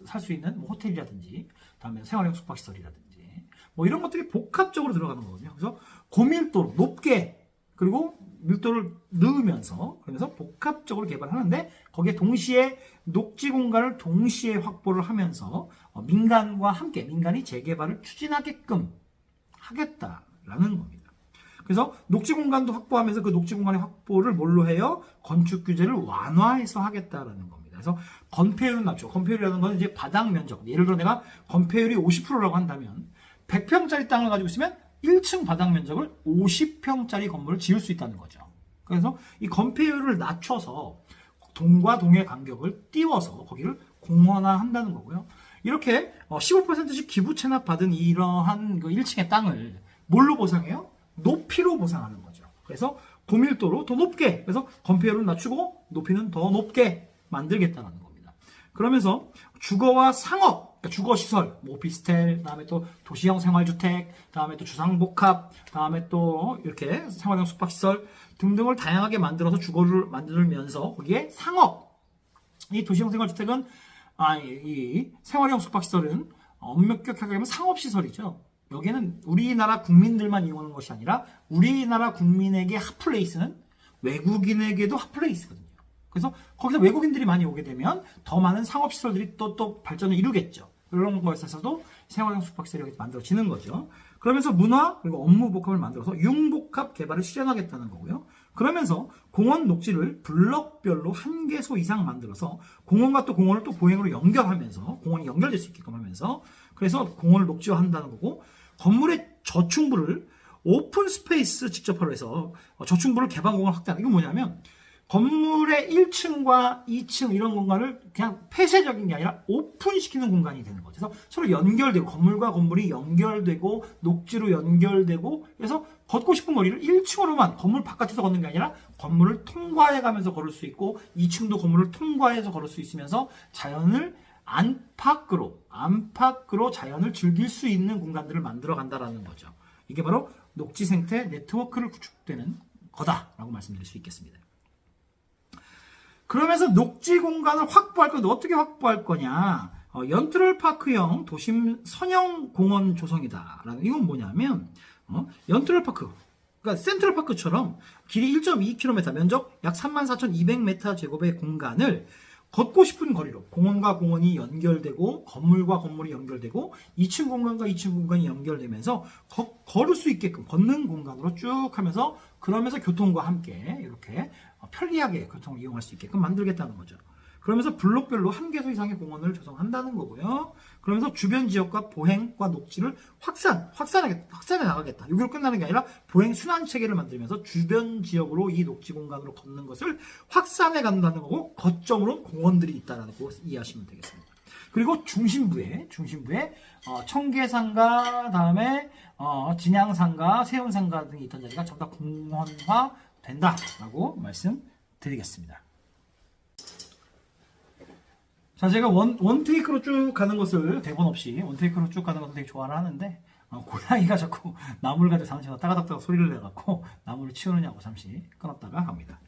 살 수 있는 호텔이라든지, 다음에 생활형 숙박시설이라든지, 이런 것들이 복합적으로 들어가는 거거든요. 그래서 고밀도로 높게, 그리고 밀도를 넣으면서, 그러면서 복합적으로 개발하는데, 거기에 동시에 녹지 공간을 동시에 확보를 하면서 민간과 함께 민간이 재개발을 추진하게끔 하겠다라는 겁니다. 그래서 녹지 공간도 확보하면서 그 녹지 공간의 확보를 뭘로 해요? 건축 규제를 완화해서 하겠다라는 겁니다. 그래서 건폐율은 낮죠. 건폐율이라는 건 이제 바닥 면적. 예를 들어 내가 건폐율이 50%라고 한다면 100평짜리 땅을 가지고 있으면 1층 바닥 면적을 50평짜리 건물을 지을 수 있다는 거죠. 그래서 이 건폐율을 낮춰서 동과 동의 간격을 띄워서 거기를 공원화한다는 거고요. 이렇게 15%씩 기부 체납 받은 이러한 그 1층의 땅을 뭘로 보상해요? 높이로 보상하는 거죠. 그래서 고밀도로 더 높게, 그래서 건폐율을 낮추고 높이는 더 높게 만들겠다는 겁니다. 그러면서 주거와 상업, 그러니까 주거시설, 오피스텔, 다음에 또 도시형 생활주택, 다음에 또 주상복합, 다음에 또 이렇게 생활형 숙박시설 등등을 다양하게 만들어서 주거를 만들면서 거기에 상업, 이 도시형 생활주택은 이 생활형 숙박시설은 엄격하게 하면 상업시설이죠. 여기에는 우리나라 국민들만 이용하는 것이 아니라 우리나라 국민에게 핫플레이스는 외국인에게도 핫플레이스거든요. 그래서 거기서 외국인들이 많이 오게 되면 더 많은 상업시설들이 또 발전을 이루겠죠. 그런 것에서도 생활형 숙박시설이 만들어지는 거죠. 그러면서 문화 그리고 업무 복합을 만들어서 융복합 개발을 실현하겠다는 거고요. 그러면서 공원 녹지를 블럭별로 1개소 이상 만들어서 공원과 또 공원을 또 보행으로 연결하면서 공원이 연결될 수 있게끔 하면서 그래서 공원을 녹지화한다는 거고 건물의 저충부를 오픈 스페이스 직접화로 해서 저충부를 개방 공간 확대하는 이건 뭐냐면 건물의 1층과 2층 이런 공간을 그냥 폐쇄적인 게 아니라 오픈시키는 공간이 되는 거죠. 그래서 서로 연결되고 건물과 건물이 연결되고 녹지로 연결되고 그래서 걷고 싶은 거리를 1층으로만 건물 바깥에서 걷는 게 아니라 건물을 통과해 가면서 걸을 수 있고 2층도 건물을 통과해서 걸을 수 있으면서 자연을 안팎으로 자연을 즐길 수 있는 공간들을 만들어 간다라는 거죠. 이게 바로 녹지 생태 네트워크를 구축되는 거다라고 말씀드릴 수 있겠습니다. 그러면서 녹지 공간을 확보할 건데 어떻게 확보할 거냐? 연트럴파크형 도심 선형 공원 조성이다라는 이건 뭐냐면 연트럴파크 그러니까 센트럴파크처럼 길이 1.2km 면적 약 34,200m 제곱의 공간을 걷고 싶은 거리로 공원과 공원이 연결되고 건물과 건물이 연결되고 2층 공간과 2층 공간이 연결되면서 걸을 수 있게끔 걷는 공간으로 쭉 하면서 그러면서 교통과 함께 이렇게 편리하게 교통을 이용할 수 있게끔 만들겠다는 거죠. 그러면서 블록별로 1개소 이상의 공원을 조성한다는 거고요. 그러면서 주변 지역과 보행과 녹지를 확산해 나가겠다. 여기로 끝나는 게 아니라 보행 순환 체계를 만들면서 주변 지역으로 이 녹지 공간으로 걷는 것을 확산해 간다는 거고 거점으로 공원들이 있다는 거 이해하시면 되겠습니다. 그리고 중심부에 청계산과 다음에 진양산과 세운산과 등이 있던 자리가 전부 다 공원화 된다라고 말씀드리겠습니다. 자, 제가 원테이크로 쭉 가는 것을 대본 없이 원테이크로 쭉 가는 것을 되게 좋아를 하는데 고양이가 자꾸 나무를 가지고 잠시 따가닥따가 소리를 내갖고 나무를 치우느냐고 잠시 끊었다가 갑니다.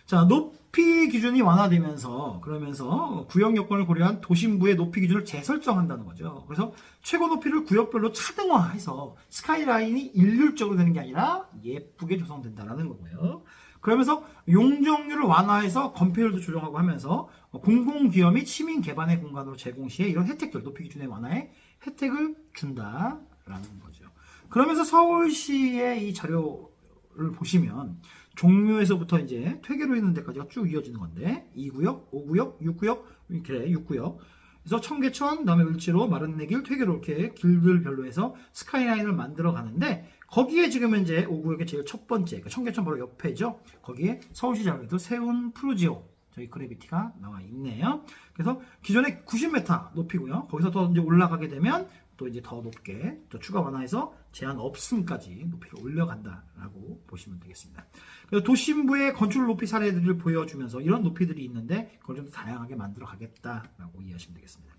자, 높이 기준이 완화되면서 그러면서 구역 여건을 고려한 도심부의 높이 기준을 재설정한다는 거죠. 그래서 최고 높이를 구역별로 차등화해서 스카이라인이 일률적으로 되는 게 아니라 예쁘게 조성된다는 거고요. 그러면서 용적률을 완화해서 건폐율도 조정하고 하면서 공공기업 및 시민 개발의 공간으로 제공 시에 이런 혜택들, 높이 기준의 완화에 혜택을 준다라는 거죠. 그러면서 서울시의 이 자료를 보시면 종묘에서부터 이제 퇴계로 있는 데까지가 쭉 이어지는 건데 2구역, 5구역, 6구역, 이렇게 6구역. 그래서 청계천, 그다음에 을지로, 마른내길, 퇴계로 이렇게 길들별로 해서 스카이라인을 만들어 가는데 거기에 지금 현재 5구역의 제일 첫 번째, 그러니까 청계천 바로 옆에죠. 거기에 서울시 자료에도 세운 푸르지오 저희 그래비티가 나와 있네요. 그래서 기존에 90m 높이고요. 거기서 더 이제 올라가게 되면 또 이제 더 높게 또 추가 완화해서 제한 없음까지 높이를 올려간다라고 보시면 되겠습니다. 그래서 도심부의 건축 높이 사례들을 보여주면서 이런 높이들이 있는데 그걸 좀 다양하게 만들어 가겠다라고 이해하시면 되겠습니다.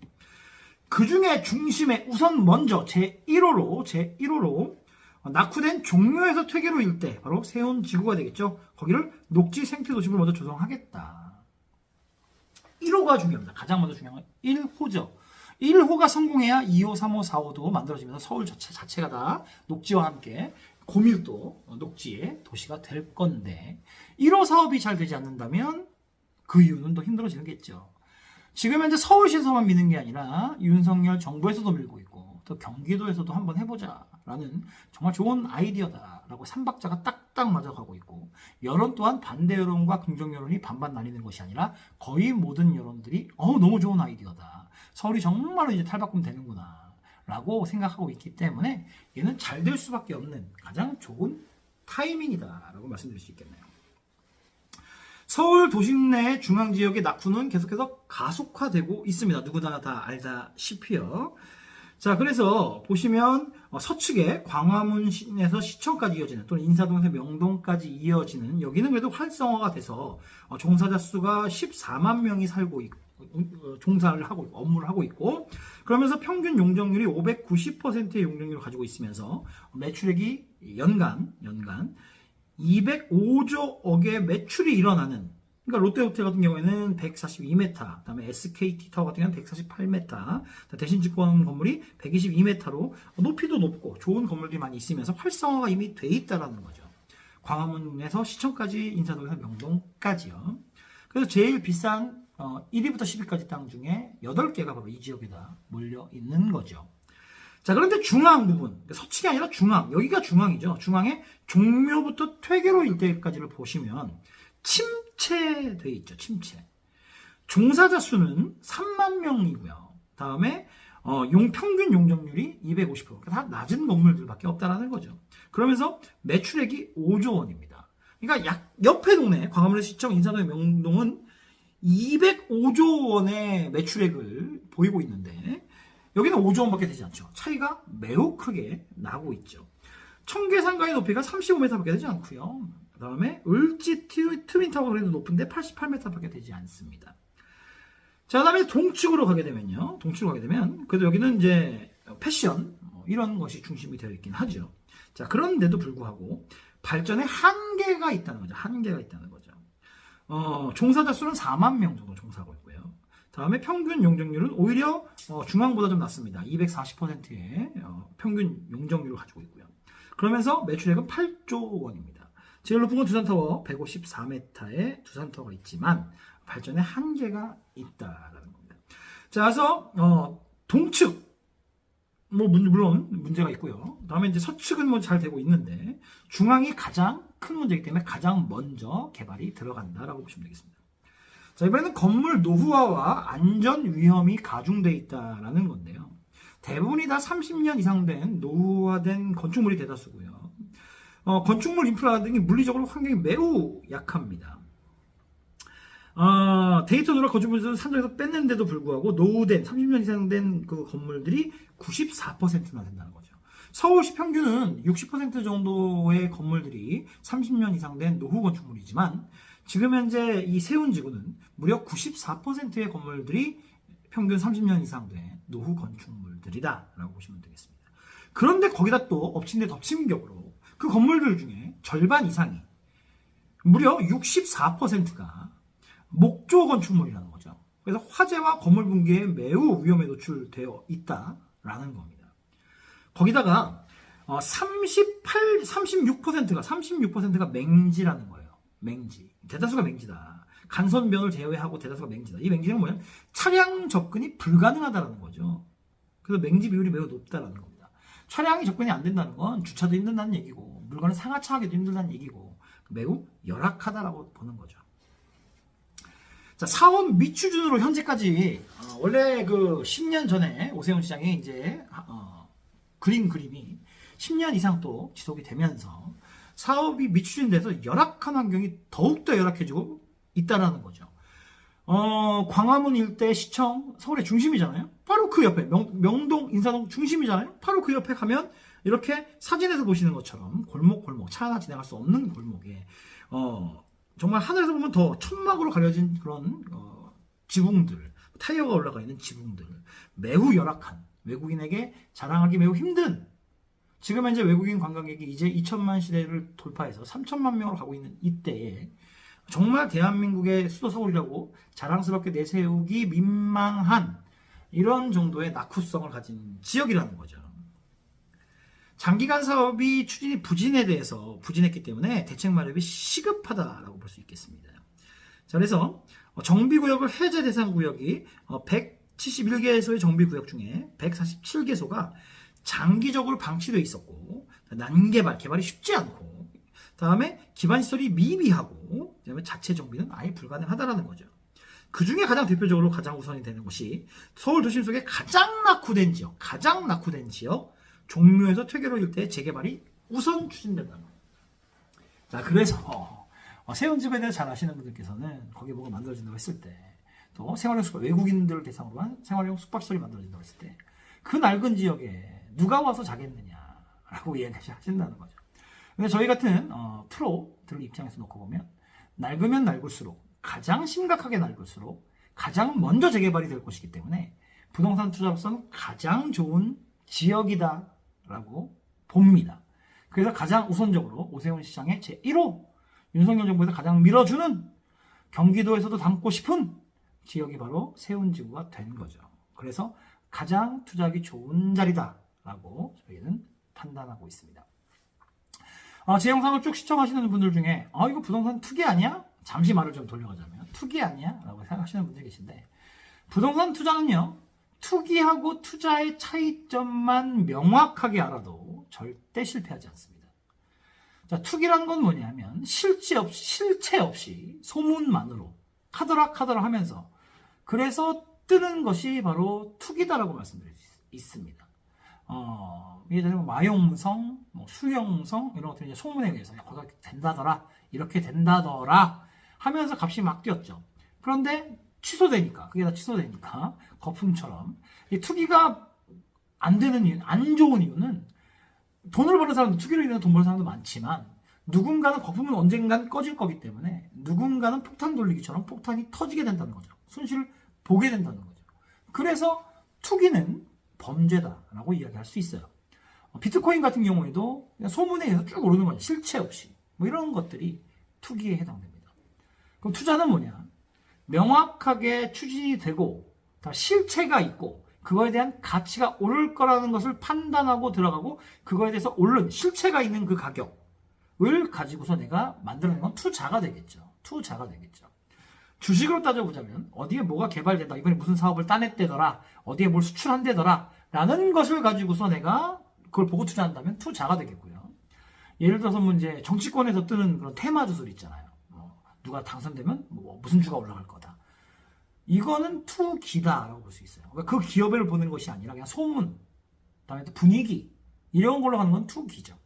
그 중에 중심에 우선 먼저 제1호로 낙후된 종묘에서 퇴계로 일대, 바로 세운 지구가 되겠죠. 거기를 녹지 생태 도심을 먼저 조성하겠다. 1호가 중요합니다. 가장 먼저 중요한 건 1호죠. 1호가 성공해야 2호, 3호, 4호도 만들어지면서 서울 자체가 다 녹지와 함께 고밀도 녹지의 도시가 될 건데 1호 사업이 잘 되지 않는다면 그 이유는 더 힘들어지겠죠. 지금 현재 서울시에서만 미는 게 아니라 윤석열 정부에서도 밀고 있고 또 경기도에서도 한번 해보자 라는 정말 좋은 아이디어다라고 삼박자가 딱딱 맞아가고 있고, 여론 또한 반대 여론과 긍정 여론이 반반 나뉘는 것이 아니라 거의 모든 여론들이 너무 좋은 아이디어다, 서울이 정말로 이제 탈바꿈 되는구나 라고 생각하고 있기 때문에 얘는 잘 될 수밖에 없는 가장 좋은 타이밍이다 라고 말씀드릴 수 있겠네요. 서울 도심 내 중앙지역의 낙후는 계속해서 가속화되고 있습니다. 누구나 다 알다시피요. 자, 그래서 보시면 서측에 광화문에서 시청까지 이어지는, 또는 인사동에서 명동까지 이어지는, 여기는 그래도 활성화가 돼서 종사자 수가 14만 명이 살고 있고 종사를 하고 있고, 업무를 하고 있고, 그러면서 평균 용적률이 590%의 용적률을 가지고 있으면서 매출액이 연간 205조억의 매출이 일어나는, 그러니까 롯데호텔 같은 경우에는 142m, 그다음에 SKT 타워 같은 경우는 148m, 대신증권 건물이 122m로 높이도 높고 좋은 건물들이 많이 있으면서 활성화가 이미 돼 있다라는 거죠. 광화문에서 시청까지, 인사동에서 명동까지요. 그래서 제일 비싼 1위부터 10위까지 땅 중에 8개가 바로 이 지역에다 몰려 있는 거죠. 자, 그런데 중앙 부분, 서측이 아니라 중앙, 여기가 중앙이죠. 중앙에 종묘부터 퇴계로 일대까지를 보시면 침체돼 있죠. 침체. 종사자 수는 3만 명이고요. 다음에 평균 용적률이 250%. 그러니까 다 낮은 건물들밖에 없다라는 거죠. 그러면서 매출액이 5조 원입니다. 그러니까 옆에 동네, 광화문의 시청, 인사동의 명동은 205조 원의 매출액을 보이고 있는데 여기는 5조 원밖에 되지 않죠. 차이가 매우 크게 나고 있죠. 청계상가의 높이가 35m밖에 되지 않고요. 그 다음에 을지 트윈타워가 그래도 높은데 88m밖에 되지 않습니다. 자, 그 다음에 동측으로 가게 되면 그래도 여기는 이제 패션 이런 것이 중심이 되어 있긴 하죠. 자, 그런데도 불구하고 발전에 한계가 있다는 거죠. 종사자 수는 4만 명 정도 종사하고 있고요. 다음에 평균 용적률은 오히려 중앙보다 좀 낮습니다. 240%의 평균 용적률을 가지고 있고요. 그러면서 매출액은 8조 원입니다. 제일 높은 건 두산타워 154m의 두산타워가 있지만 발전에 한계가 있다라는 겁니다. 자, 그래서 동측 물론 문제가 있고요. 다음에 이제 서측은 잘 되고 있는데 중앙이 가장 큰 문제이기 때문에 가장 먼저 개발이 들어간다라고 보시면 되겠습니다. 자, 이번에는 건물 노후화와 안전 위험이 가중되어 있다라는 건데요. 대부분이 다 30년 이상 된 노후화된 건축물이 대다수고요. 건축물 인프라 등이 물리적으로 환경이 매우 약합니다. 데이터 누락 건축물에서 산정에서 뺐는데도 불구하고 노후된 30년 이상 된 그 건물들이 94%나 된다는 거죠. 서울시 평균은 60% 정도의 건물들이 30년 이상 된 노후 건축물이지만 지금 현재 이 세운지구는 무려 94%의 건물들이 평균 30년 이상 된 노후 건축물들이다라고 보시면 되겠습니다. 그런데 거기다 또 엎친 데 덮친 격으로 그 건물들 중에 절반 이상이 무려 64%가 목조 건축물이라는 거죠. 그래서 화재와 건물 붕괴에 매우 위험에 노출되어 있다라는 겁니다. 거기다가 36%가 맹지라는 거예요. 맹지. 대다수가 맹지다. 간선변을 제외하고 대다수가 맹지다. 이 맹지는 뭐냐면 차량 접근이 불가능하다는 거죠. 그래서 맹지 비율이 매우 높다는 겁니다. 차량이 접근이 안 된다는 건 주차도 힘든다는 얘기고 물건을 상하차하기도 힘들다는 얘기고 매우 열악하다라고 보는 거죠. 자, 사업 미추준으로 현재까지 원래 그 10년 전에 오세훈 시장이 이제 그린 그림이 10년 이상 또 지속이 되면서 사업이 미추준돼서 열악한 환경이 더욱더 열악해지고 있다라는 거죠. 광화문 일대 시청, 서울의 중심이잖아요. 바로 그 옆에 명동, 인사동 중심이잖아요. 바로 그 옆에 가면 이렇게 사진에서 보시는 것처럼 골목 차 하나 지나갈 수 없는 골목에 정말 하늘에서 보면 더 천막으로 가려진 그런 지붕들, 타이어가 올라가 있는 지붕들, 매우 열악한, 외국인에게 자랑하기 매우 힘든, 지금 현재 외국인 관광객이 이제 2천만 시대를 돌파해서 3천만 명으로 가고 있는 이때에 정말 대한민국의 수도 서울이라고 자랑스럽게 내세우기 민망한 이런 정도의 낙후성을 가진 지역이라는 거죠. 장기간 사업이 추진이 부진했기 때문에 대책 마련이 시급하다라고 볼 수 있겠습니다. 자, 그래서 정비구역을 해제 대상 구역이 171개소의 정비구역 중에 147개소가 장기적으로 방치되어 있었고, 난개발이 쉽지 않고, 다음에 기반시설이 미비하고, 그다음에 자체 정비는 아예 불가능하다라는 거죠. 그 중에 가장 대표적으로 가장 우선이 되는 것이 서울 도심 속에 가장 낙후된 지역, 종묘에서 퇴계로 일대의 재개발이 우선 추진된다는 거예요. 자, 그래서 세운지구에 대해서 잘 아시는 분들께서는 거기에 뭐가 만들어진다고 했을 때, 또 생활형 숙박, 외국인들을 대상으로 한 생활형 숙박시설이 만들어진다고 했을 때, 그 낡은 지역에 누가 와서 자겠느냐라고 이야기하신다는 거죠. 근데 저희 같은 프로들 입장에서 놓고 보면, 낡으면 낡을수록, 가장 심각하게 낡을수록 가장 먼저 재개발이 될 것이기 때문에 부동산 투자로서는 가장 좋은 지역이다라고 봅니다. 그래서 가장 우선적으로 오세훈 시장의 제1호, 윤석열 정부에서 가장 밀어주는, 경기도에서도 담고 싶은 지역이 바로 세운지구가 된 거죠. 그래서 가장 투자하기 좋은 자리다라고 저희는 판단하고 있습니다. 제 영상을 쭉 시청하시는 분들 중에 이거 부동산 투기 아니야? 잠시 말을 좀 돌려가자면 투기 아니야? 라고 생각하시는 분들이 계신데, 부동산 투자는요, 투기하고 투자의 차이점만 명확하게 알아도 절대 실패하지 않습니다. 자, 투기란 건 뭐냐면 실체 없이 소문만으로 카더라 하면서, 그래서 뜨는 것이 바로 투기다라고 말씀드릴 수 있습니다. 예를 들면 마용성, 수영성 이런 것들이 이제 소문에 의해서 거기가 된다더라, 이렇게 된다더라 하면서 값이 막 뛰었죠. 그런데 그게 다 취소되니까 거품처럼 이 투기가 안 되는 이유, 안 좋은 이유는, 돈을 버는 사람도, 투기로 인해서 돈 버는 사람도 많지만, 누군가는 거품은 언젠간 꺼질 거기 때문에 누군가는 폭탄 돌리기처럼 폭탄이 터지게 된다는 거죠. 손실을 보게 된다는 거죠. 그래서 투기는 범죄다라고 이야기할 수 있어요. 비트코인 같은 경우에도 그냥 소문에 의해서 쭉 오르는 거죠. 실체 없이. 이런 것들이 투기에 해당됩니다. 그럼 투자는 뭐냐? 명확하게 추진이 되고 실체가 있고 그거에 대한 가치가 오를 거라는 것을 판단하고 들어가고, 그거에 대해서 오른 실체가 있는 그 가격을 가지고서 내가 만들어낸 건 투자가 되겠죠. 주식으로 따져보자면 어디에 뭐가 개발된다, 이번에 무슨 사업을 따냈대더라, 어디에 뭘 수출한대더라 라는 것을 가지고서 내가 그걸 보고 투자한다면 투자가 되겠고요. 예를 들어서 이제 정치권에서 뜨는 그런 테마주술 있잖아요. 누가 당선되면 무슨 주가 올라갈 거다. 이거는 투기다라고 볼 수 있어요. 그러니까 그 기업을 보는 것이 아니라 그냥 소문, 그다음에 또 분위기, 이런 걸로 가는 건 투기죠.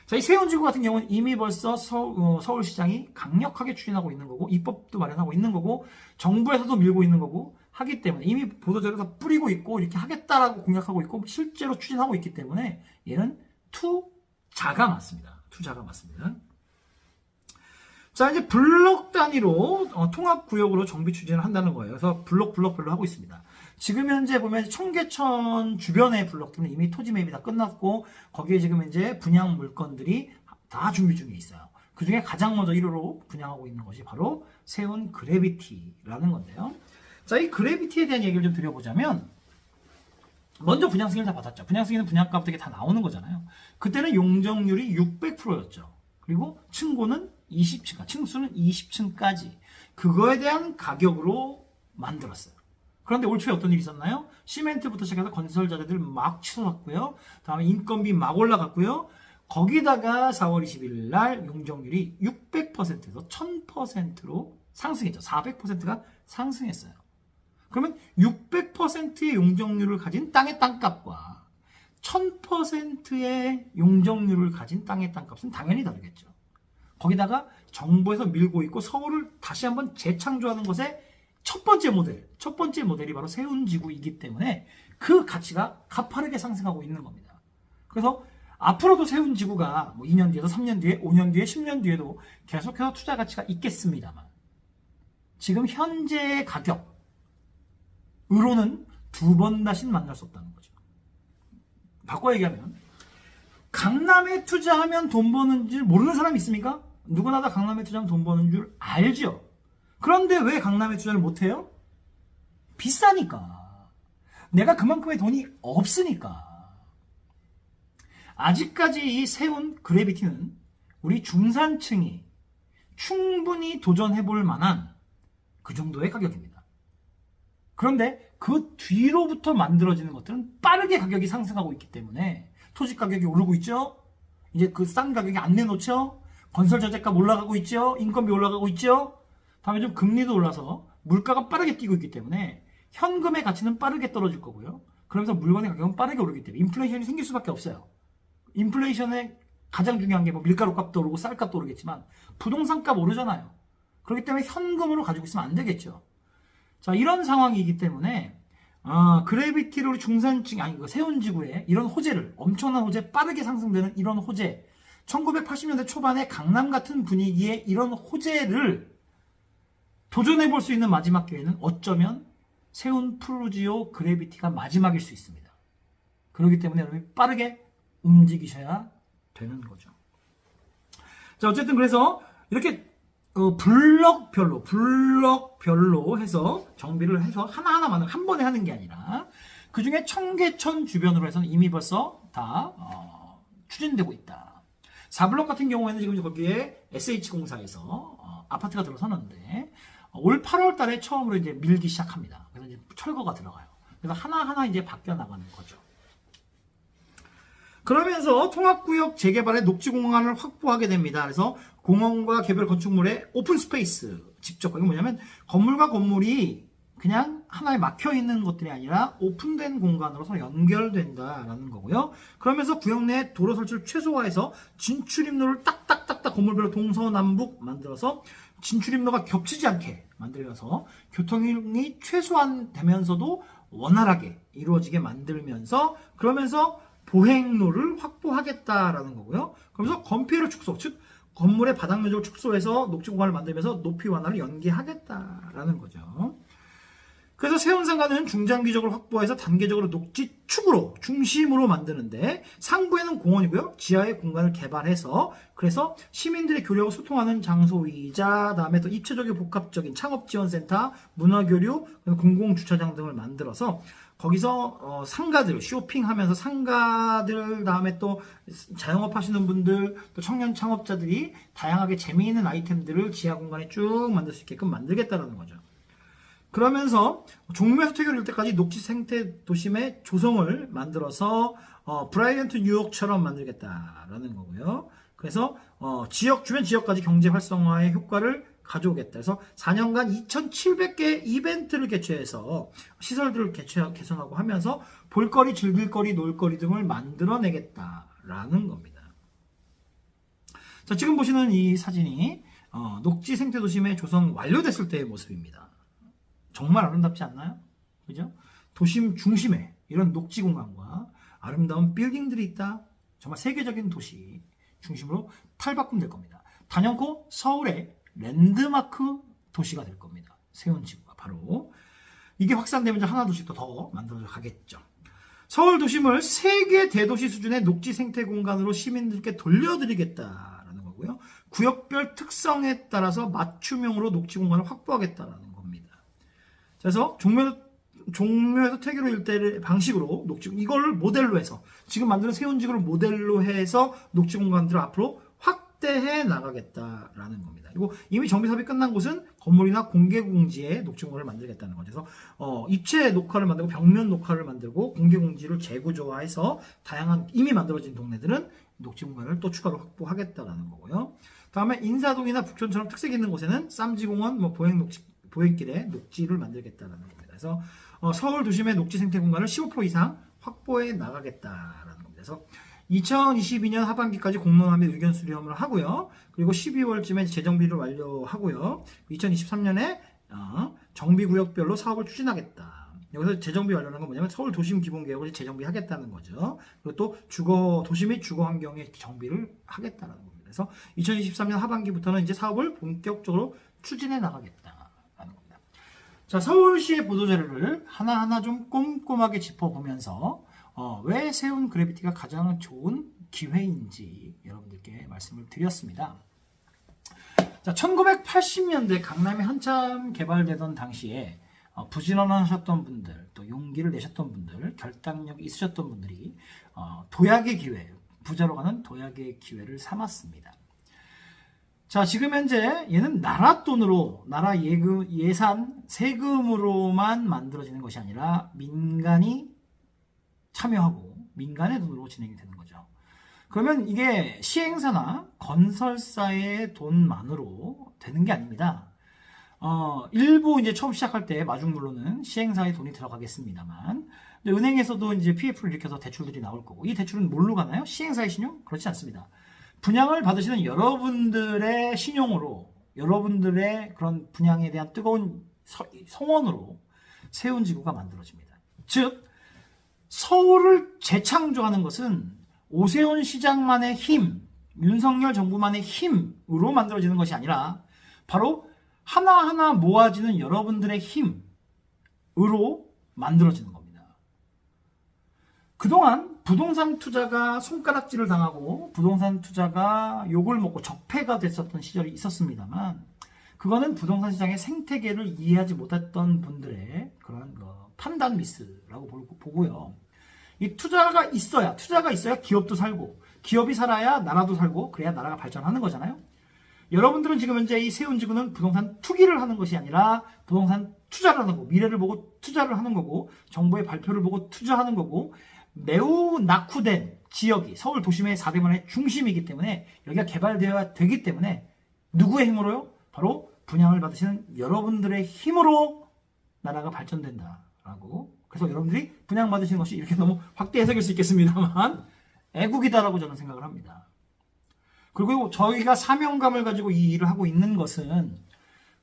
자, 이 세운지구 같은 경우는 이미 벌써 서울시장이 강력하게 추진하고 있는 거고, 입법도 마련하고 있는 거고, 정부에서도 밀고 있는 거고 하기 때문에, 이미 보도자료 다 뿌리고 있고 이렇게 하겠다라고 공약하고 있고 실제로 추진하고 있기 때문에 얘는 투자가 맞습니다. 자, 이제 블록 단위로 통합구역으로 정비 추진을 한다는 거예요. 그래서 블록별로 하고 있습니다. 지금 현재 보면 청계천 주변의 블록들은 이미 토지 매입이 다 끝났고, 거기에 지금 이제 분양 물건들이 다 준비 중에 있어요. 그 중에 가장 먼저 1호로 분양하고 있는 것이 바로 세운 그래비티라는 건데요. 자, 이 그래비티에 대한 얘기를 좀 드려보자면, 먼저 분양 승인을 다 받았죠. 분양 승인은 분양가부터 이게 다 나오는 거잖아요. 그때는 용적률이 600%였죠. 그리고 층고는 20층, 층수는 20층까지 그거에 대한 가격으로 만들었어요. 그런데 올 초에 어떤 일이 있었나요? 시멘트부터 시작해서 건설 자재들 막 치솟았고요. 다음에 인건비 막 올라갔고요. 거기다가 4월 20일 날 용적률이 600%에서 1000%로 상승했죠. 400%가 상승했어요. 그러면 600%의 용적률을 가진 땅의 땅값과 1000%의 용적률을 가진 땅의 땅값은 당연히 다르겠죠. 거기다가 정부에서 밀고 있고 서울을 다시 한번 재창조하는 것에 첫 번째 모델이 바로 세운지구이기 때문에 그 가치가 가파르게 상승하고 있는 겁니다. 그래서 앞으로도 세운지구가 뭐 2년 뒤에도 3년 뒤에 5년 뒤에 10년 뒤에도 계속해서 투자 가치가 있겠습니다만 지금 현재의 가격으로는 두 번 다시는 만날 수 없다는 거죠. 바꿔 얘기하면 강남에 투자하면 돈 버는 줄 모르는 사람이 있습니까? 누구나 다 강남에 투자하면 돈 버는 줄 알죠. 그런데 왜 강남에 투자를 못해요? 비싸니까. 내가 그만큼의 돈이 없으니까. 아직까지 이 세운 그래비티는 우리 중산층이 충분히 도전해볼 만한 그 정도의 가격입니다. 그런데 그 뒤로부터 만들어지는 것들은 빠르게 가격이 상승하고 있기 때문에 토지 가격이 오르고 있죠. 이제 그 싼 가격이 안 내놓죠. 건설 저작값 올라가고 있죠. 인건비 올라가고 있죠. 다음에 좀 금리도 올라서 물가가 빠르게 뛰고 있기 때문에 현금의 가치는 빠르게 떨어질 거고요. 그러면서 물건의 가격은 빠르게 오르기 때문에 인플레이션이 생길 수밖에 없어요. 인플레이션의 가장 중요한 게 뭐 밀가루 값도 오르고 쌀 값도 오르겠지만 부동산 값 오르잖아요. 그렇기 때문에 현금으로 가지고 있으면 안 되겠죠. 자, 이런 상황이기 때문에 그래비티를 우리 중산층 세운지구에 이런 호재를 엄청난 호재 빠르게 상승되는 이런 호재 1980년대 초반에 강남 같은 분위기의 이런 호재를 도전해 볼 수 있는 마지막 기회는 어쩌면 세운 프루지오 그래비티가 마지막일 수 있습니다. 그렇기 때문에 여러분이 빠르게 움직이셔야 되는 거죠. 자, 어쨌든 그래서 이렇게 블럭별로 해서 정비를 해서 하나하나만 한 번에 하는 게 아니라 그 중에 청계천 주변으로 해서는 이미 벌써 다 추진되고 있다. 4블럭 같은 경우에는 지금 거기에 SH공사에서 아파트가 들어서는데 올 8월 달에 처음으로 이제 밀기 시작합니다. 그래서 이제 철거가 들어가요. 그래서 하나하나 이제 바뀌어 나가는 거죠. 그러면서 통합구역 재개발의 녹지공간을 확보하게 됩니다. 그래서 공원과 개별 건축물의 오픈 스페이스 직접 이게 뭐냐면 건물과 건물이 그냥 하나에 막혀 있는 것들이 아니라 오픈된 공간으로 서로 연결된다라는 거고요. 그러면서 구역 내 도로 설치를 최소화해서 진출입로를 딱딱딱딱 건물별로 동서남북 만들어서 진출입로가 겹치지 않게 만들면서 교통이 최소화되면서도 원활하게 이루어지게 만들면서 그러면서 보행로를 확보하겠다라는 거고요. 그러면서 건폐율 축소, 즉 건물의 바닥 면적을 축소해서 녹지 공간을 만들면서 높이 완화를 연계하겠다라는 거죠. 그래서 세운상가는 중장기적으로 확보해서 단계적으로 녹지축으로 중심으로 만드는데 상부에는 공원이고요. 지하에 공간을 개발해서 그래서 시민들의 교류하고 소통하는 장소이자 다음에 또 입체적이고 복합적인 창업지원센터, 문화교류, 공공주차장 등을 만들어서 거기서 상가들 쇼핑하면서 상가들 다음에 또 자영업 하시는 분들 또 청년 창업자들이 다양하게 재미있는 아이템들을 지하 공간에 쭉 만들 수 있게끔 만들겠다는 거죠. 그러면서 종묘에서 퇴교를 일 때까지 녹지 생태 도심의 조성을 만들어서 브라이언트 뉴욕처럼 만들겠다라는 거고요. 그래서 주변 지역까지 경제 활성화의 효과를 가져오겠다. 그래서 4년간 2,700개 이벤트를 개최해서 시설들을 개선하고 하면서 볼거리, 즐길거리, 놀거리 등을 만들어내겠다라는 겁니다. 자, 지금 보시는 이 사진이 녹지 생태 도심의 조성 완료됐을 때의 모습입니다. 정말 아름답지 않나요? 그죠? 도심 중심에 이런 녹지 공간과 아름다운 빌딩들이 있다. 정말 세계적인 도시 중심으로 탈바꿈될 겁니다. 단연코 서울의 랜드마크 도시가 될 겁니다. 세운지구가 바로. 이게 확산되면 하나 도시도 더 만들어져 가겠죠. 서울 도심을 세계 대도시 수준의 녹지 생태 공간으로 시민들께 돌려드리겠다라는 거고요. 구역별 특성에 따라서 맞춤형으로 녹지 공간을 확보하겠다라는 겁니다. 그래서 종묘에서 퇴교로 일대의 방식으로 녹지 이걸 모델로 해서 지금 만드는 세운지구를 모델로 해서 녹지 공간들을 앞으로 확대해 나가겠다라는 겁니다. 그리고 이미 정비 사업이 끝난 곳은 건물이나 공개 공지에 녹지 공간을 만들겠다는 거죠. 그래서 입체 녹화를 만들고 벽면 녹화를 만들고 공개 공지를 재구조화해서 다양한 이미 만들어진 동네들은 녹지 공간을 또 추가로 확보하겠다라는 거고요. 다음에 인사동이나 북촌처럼 특색 있는 곳에는 쌈지공원, 보행길에 녹지를 만들겠다라는 겁니다. 그래서 서울 도심의 녹지 생태 공간을 15% 이상 확보해 나가겠다라는 겁니다. 그래서 2022년 하반기까지 공론화 및 의견 수렴을 하고요. 그리고 12월쯤에 재정비를 완료하고요. 2023년에 정비구역별로 사업을 추진하겠다. 여기서 재정비 관련한 건 뭐냐면 서울 도심 기본 계획을 재정비하겠다는 거죠. 그리고 또 도시 및 주거 환경의 정비를 하겠다는 겁니다. 그래서 2023년 하반기부터는 이제 사업을 본격적으로 추진해 나가겠다라는 겁니다. 자, 서울시의 보도 자료를 하나하나 좀 꼼꼼하게 짚어보면서 왜 세운 그래비티가 가장 좋은 기회인지 여러분들께 말씀을 드렸습니다. 자, 1980년대 강남이 한참 개발되던 당시에 부지런하셨던 분들, 또 용기를 내셨던 분들, 결단력이 있으셨던 분들이 도약의 기회, 부자로 가는 도약의 기회를 삼았습니다. 자, 지금 현재 얘는 나라 돈으로, 나라 예산, 세금으로만 만들어지는 것이 아니라 민간이 참여하고 민간의 돈으로 진행이 되는 거죠. 그러면 이게 시행사나 건설사의 돈만으로 되는 게 아닙니다. 일부 이제 처음 시작할 때 마중물로는 시행사의 돈이 들어가겠습니다만, 은행에서도 이제 PF를 일으켜서 대출들이 나올 거고, 이 대출은 뭘로 가나요? 시행사의 신용? 그렇지 않습니다. 분양을 받으시는 여러분들의 신용으로, 여러분들의 그런 분양에 대한 뜨거운 성원으로 세운 지구가 만들어집니다. 즉, 서울을 재창조하는 것은 오세훈 시장만의 힘, 윤석열 정부만의 힘으로 만들어지는 것이 아니라 바로 하나하나 모아지는 여러분들의 힘으로 만들어지는 겁니다. 그동안 부동산 투자가 손가락질을 당하고 부동산 투자가 욕을 먹고 적폐가 됐었던 시절이 있었습니다만, 그거는 부동산 시장의 생태계를 이해하지 못했던 분들의 그런 판단 미스라고 보고요. 이 투자가 있어야 기업도 살고, 기업이 살아야 나라도 살고, 그래야 나라가 발전하는 거잖아요. 여러분들은 지금 현재 이 세운 지구는 부동산 투기를 하는 것이 아니라 부동산 투자를 하는 거고, 미래를 보고 투자를 하는 거고, 정부의 발표를 보고 투자하는 거고, 매우 낙후된 지역이 서울 도심의 4대문의 중심이기 때문에 여기가 개발되어야 되기 때문에 누구의 힘으로요? 바로 분양을 받으시는 여러분들의 힘으로 나라가 발전된다라고. 그래서 여러분들이 분양받으시는 것이 이렇게 너무 확대 해석일 수 있겠습니다만 애국이다라고 저는 생각을 합니다. 그리고 저희가 사명감을 가지고 이 일을 하고 있는 것은,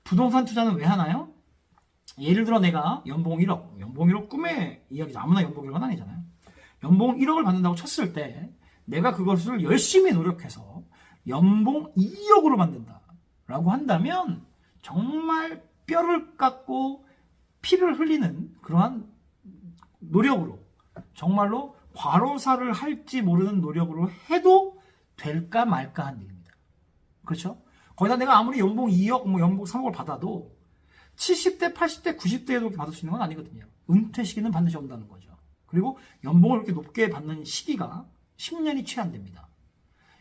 부동산 투자는 왜 하나요? 예를 들어 내가 연봉 1억 꿈의 이야기죠. 아무나 연봉 1억은 아니잖아요. 연봉 1억을 받는다고 쳤을 때 내가 그것을 열심히 노력해서 연봉 2억으로 만든다라고 한다면 정말 뼈를 깎고 피를 흘리는 그러한 노력으로, 정말로 과로사를 할지 모르는 노력으로 해도 될까 말까 한 일입니다. 그렇죠? 거기다 내가 아무리 연봉 2억, 연봉 3억을 받아도 70대, 80대, 90대에도 그렇게 받을 수 있는 건 아니거든요. 은퇴 시기는 반드시 온다는 거죠. 그리고 연봉을 그렇게 높게 받는 시기가 10년이 채 안 됩니다.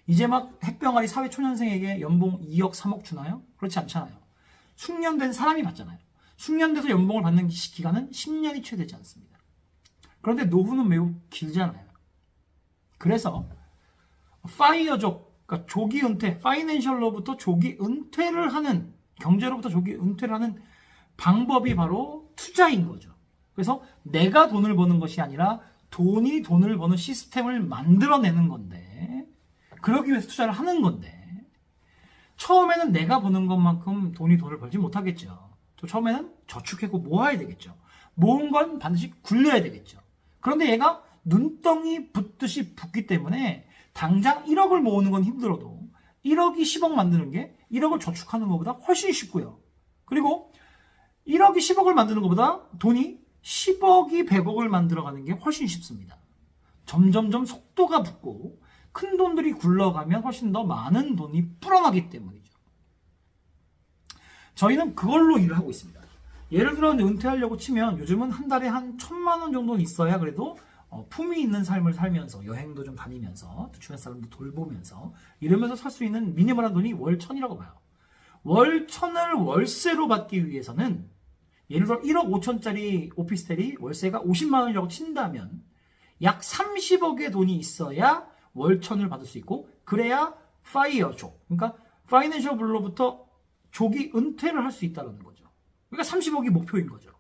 이제 막 햇병아리 사회초년생에게 연봉 2억, 3억 주나요? 그렇지 않잖아요. 숙련된 사람이 받잖아요. 숙련돼서 연봉을 받는 기간은 10년이 채 되지 않습니다. 그런데 노후는 매우 길잖아요. 그래서 파이어족, 그러니까 조기 은퇴, 파이낸셜로부터 조기 은퇴를 하는, 경제로부터 조기 은퇴를 하는 방법이 바로 투자인 거죠. 그래서 내가 돈을 버는 것이 아니라 돈이 돈을 버는 시스템을 만들어내는 건데, 그러기 위해서 투자를 하는 건데, 처음에는 내가 버는 것만큼 돈을 벌지 못하겠죠. 또 처음에는 저축하고 모아야 되겠죠. 모은 건 반드시 굴려야 되겠죠. 그런데 얘가 눈덩이 붓듯이 붓기 때문에 당장 1억을 모으는 건 힘들어도 1억이 10억 만드는 게 1억을 저축하는 것보다 훨씬 쉽고요. 그리고 1억이 10억을 만드는 것보다 돈이 10억이 100억을 만들어가는 게 훨씬 쉽습니다. 점점점 속도가 붙고 큰 돈들이 굴러가면 훨씬 더 많은 돈이 불어나기 때문이죠. 저희는 그걸로 일을 하고 있습니다. 예를 들어 은퇴하려고 치면 요즘은 한 달에 한 1,000만 원 정도는 있어야 그래도 품위 있는 삶을 살면서, 여행도 좀 다니면서, 주변 사람도 돌보면서 이러면서 살 수 있는 미니멀한 돈이 월 1,000이라고 봐요. 월 1,000을 월세로 받기 위해서는, 예를 들어 1억 5천짜리 오피스텔이 월세가 50만 원이라고 친다면 약 30억의 돈이 있어야 월 1,000을 받을 수 있고, 그래야 파이어족, 그러니까 파이낸셜 블로부터 조기 은퇴를 할 수 있다는 거죠. 그러니까 30억이 목표인 거죠.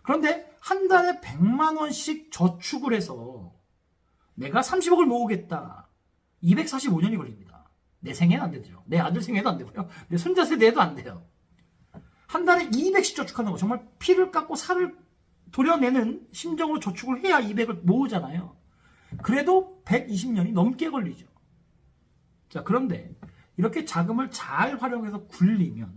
그런데 한 달에 100만 원씩 저축을 해서 내가 30억을 모으겠다. 245년이 걸립니다. 내 생애는 안 되죠. 내 아들 생애도 안 되고요. 내 손자 세대에도 안 돼요. 한 달에 200씩 저축하는 거, 정말 피를 깎고 살을 도려내는 심정으로 저축을 해야 200을 모으잖아요. 그래도 120년이 넘게 걸리죠. 자, 그런데 이렇게 자금을 잘 활용해서 굴리면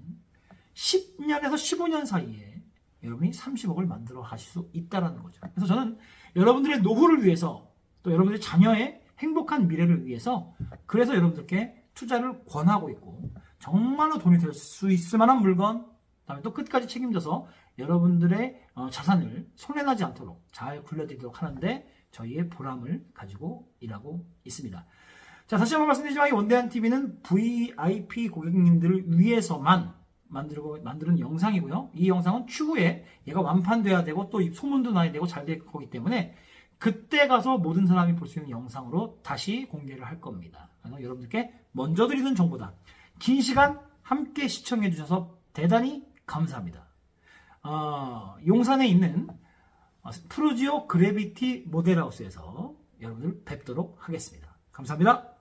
10년에서 15년 사이에 여러분이 30억을 만들어 가실 수 있다는 거죠. 그래서 저는 여러분들의 노후를 위해서, 또 여러분들의 자녀의 행복한 미래를 위해서, 그래서 여러분들께 투자를 권하고 있고, 정말로 돈이 될 수 있을 만한 물건, 그다음에 또 끝까지 책임져서 여러분들의 자산을 손해나지 않도록 잘 굴려드리도록 하는데 저희의 보람을 가지고 일하고 있습니다. 자, 다시 한번 말씀드리지만 이 원대한TV는 VIP 고객님들을 위해서만 만드는 영상이고요. 이 영상은 추후에 얘가 완판돼야 되고 또 소문도 나야 되고 잘 될 거기 때문에 그때 가서 모든 사람이 볼 수 있는 영상으로 다시 공개를 할 겁니다. 그래서 여러분들께 먼저 드리는 정보다. 긴 시간 함께 시청해 주셔서 대단히 감사합니다. 용산에 있는 프루지오 그래비티 모델하우스에서 여러분들 뵙도록 하겠습니다. 감사합니다.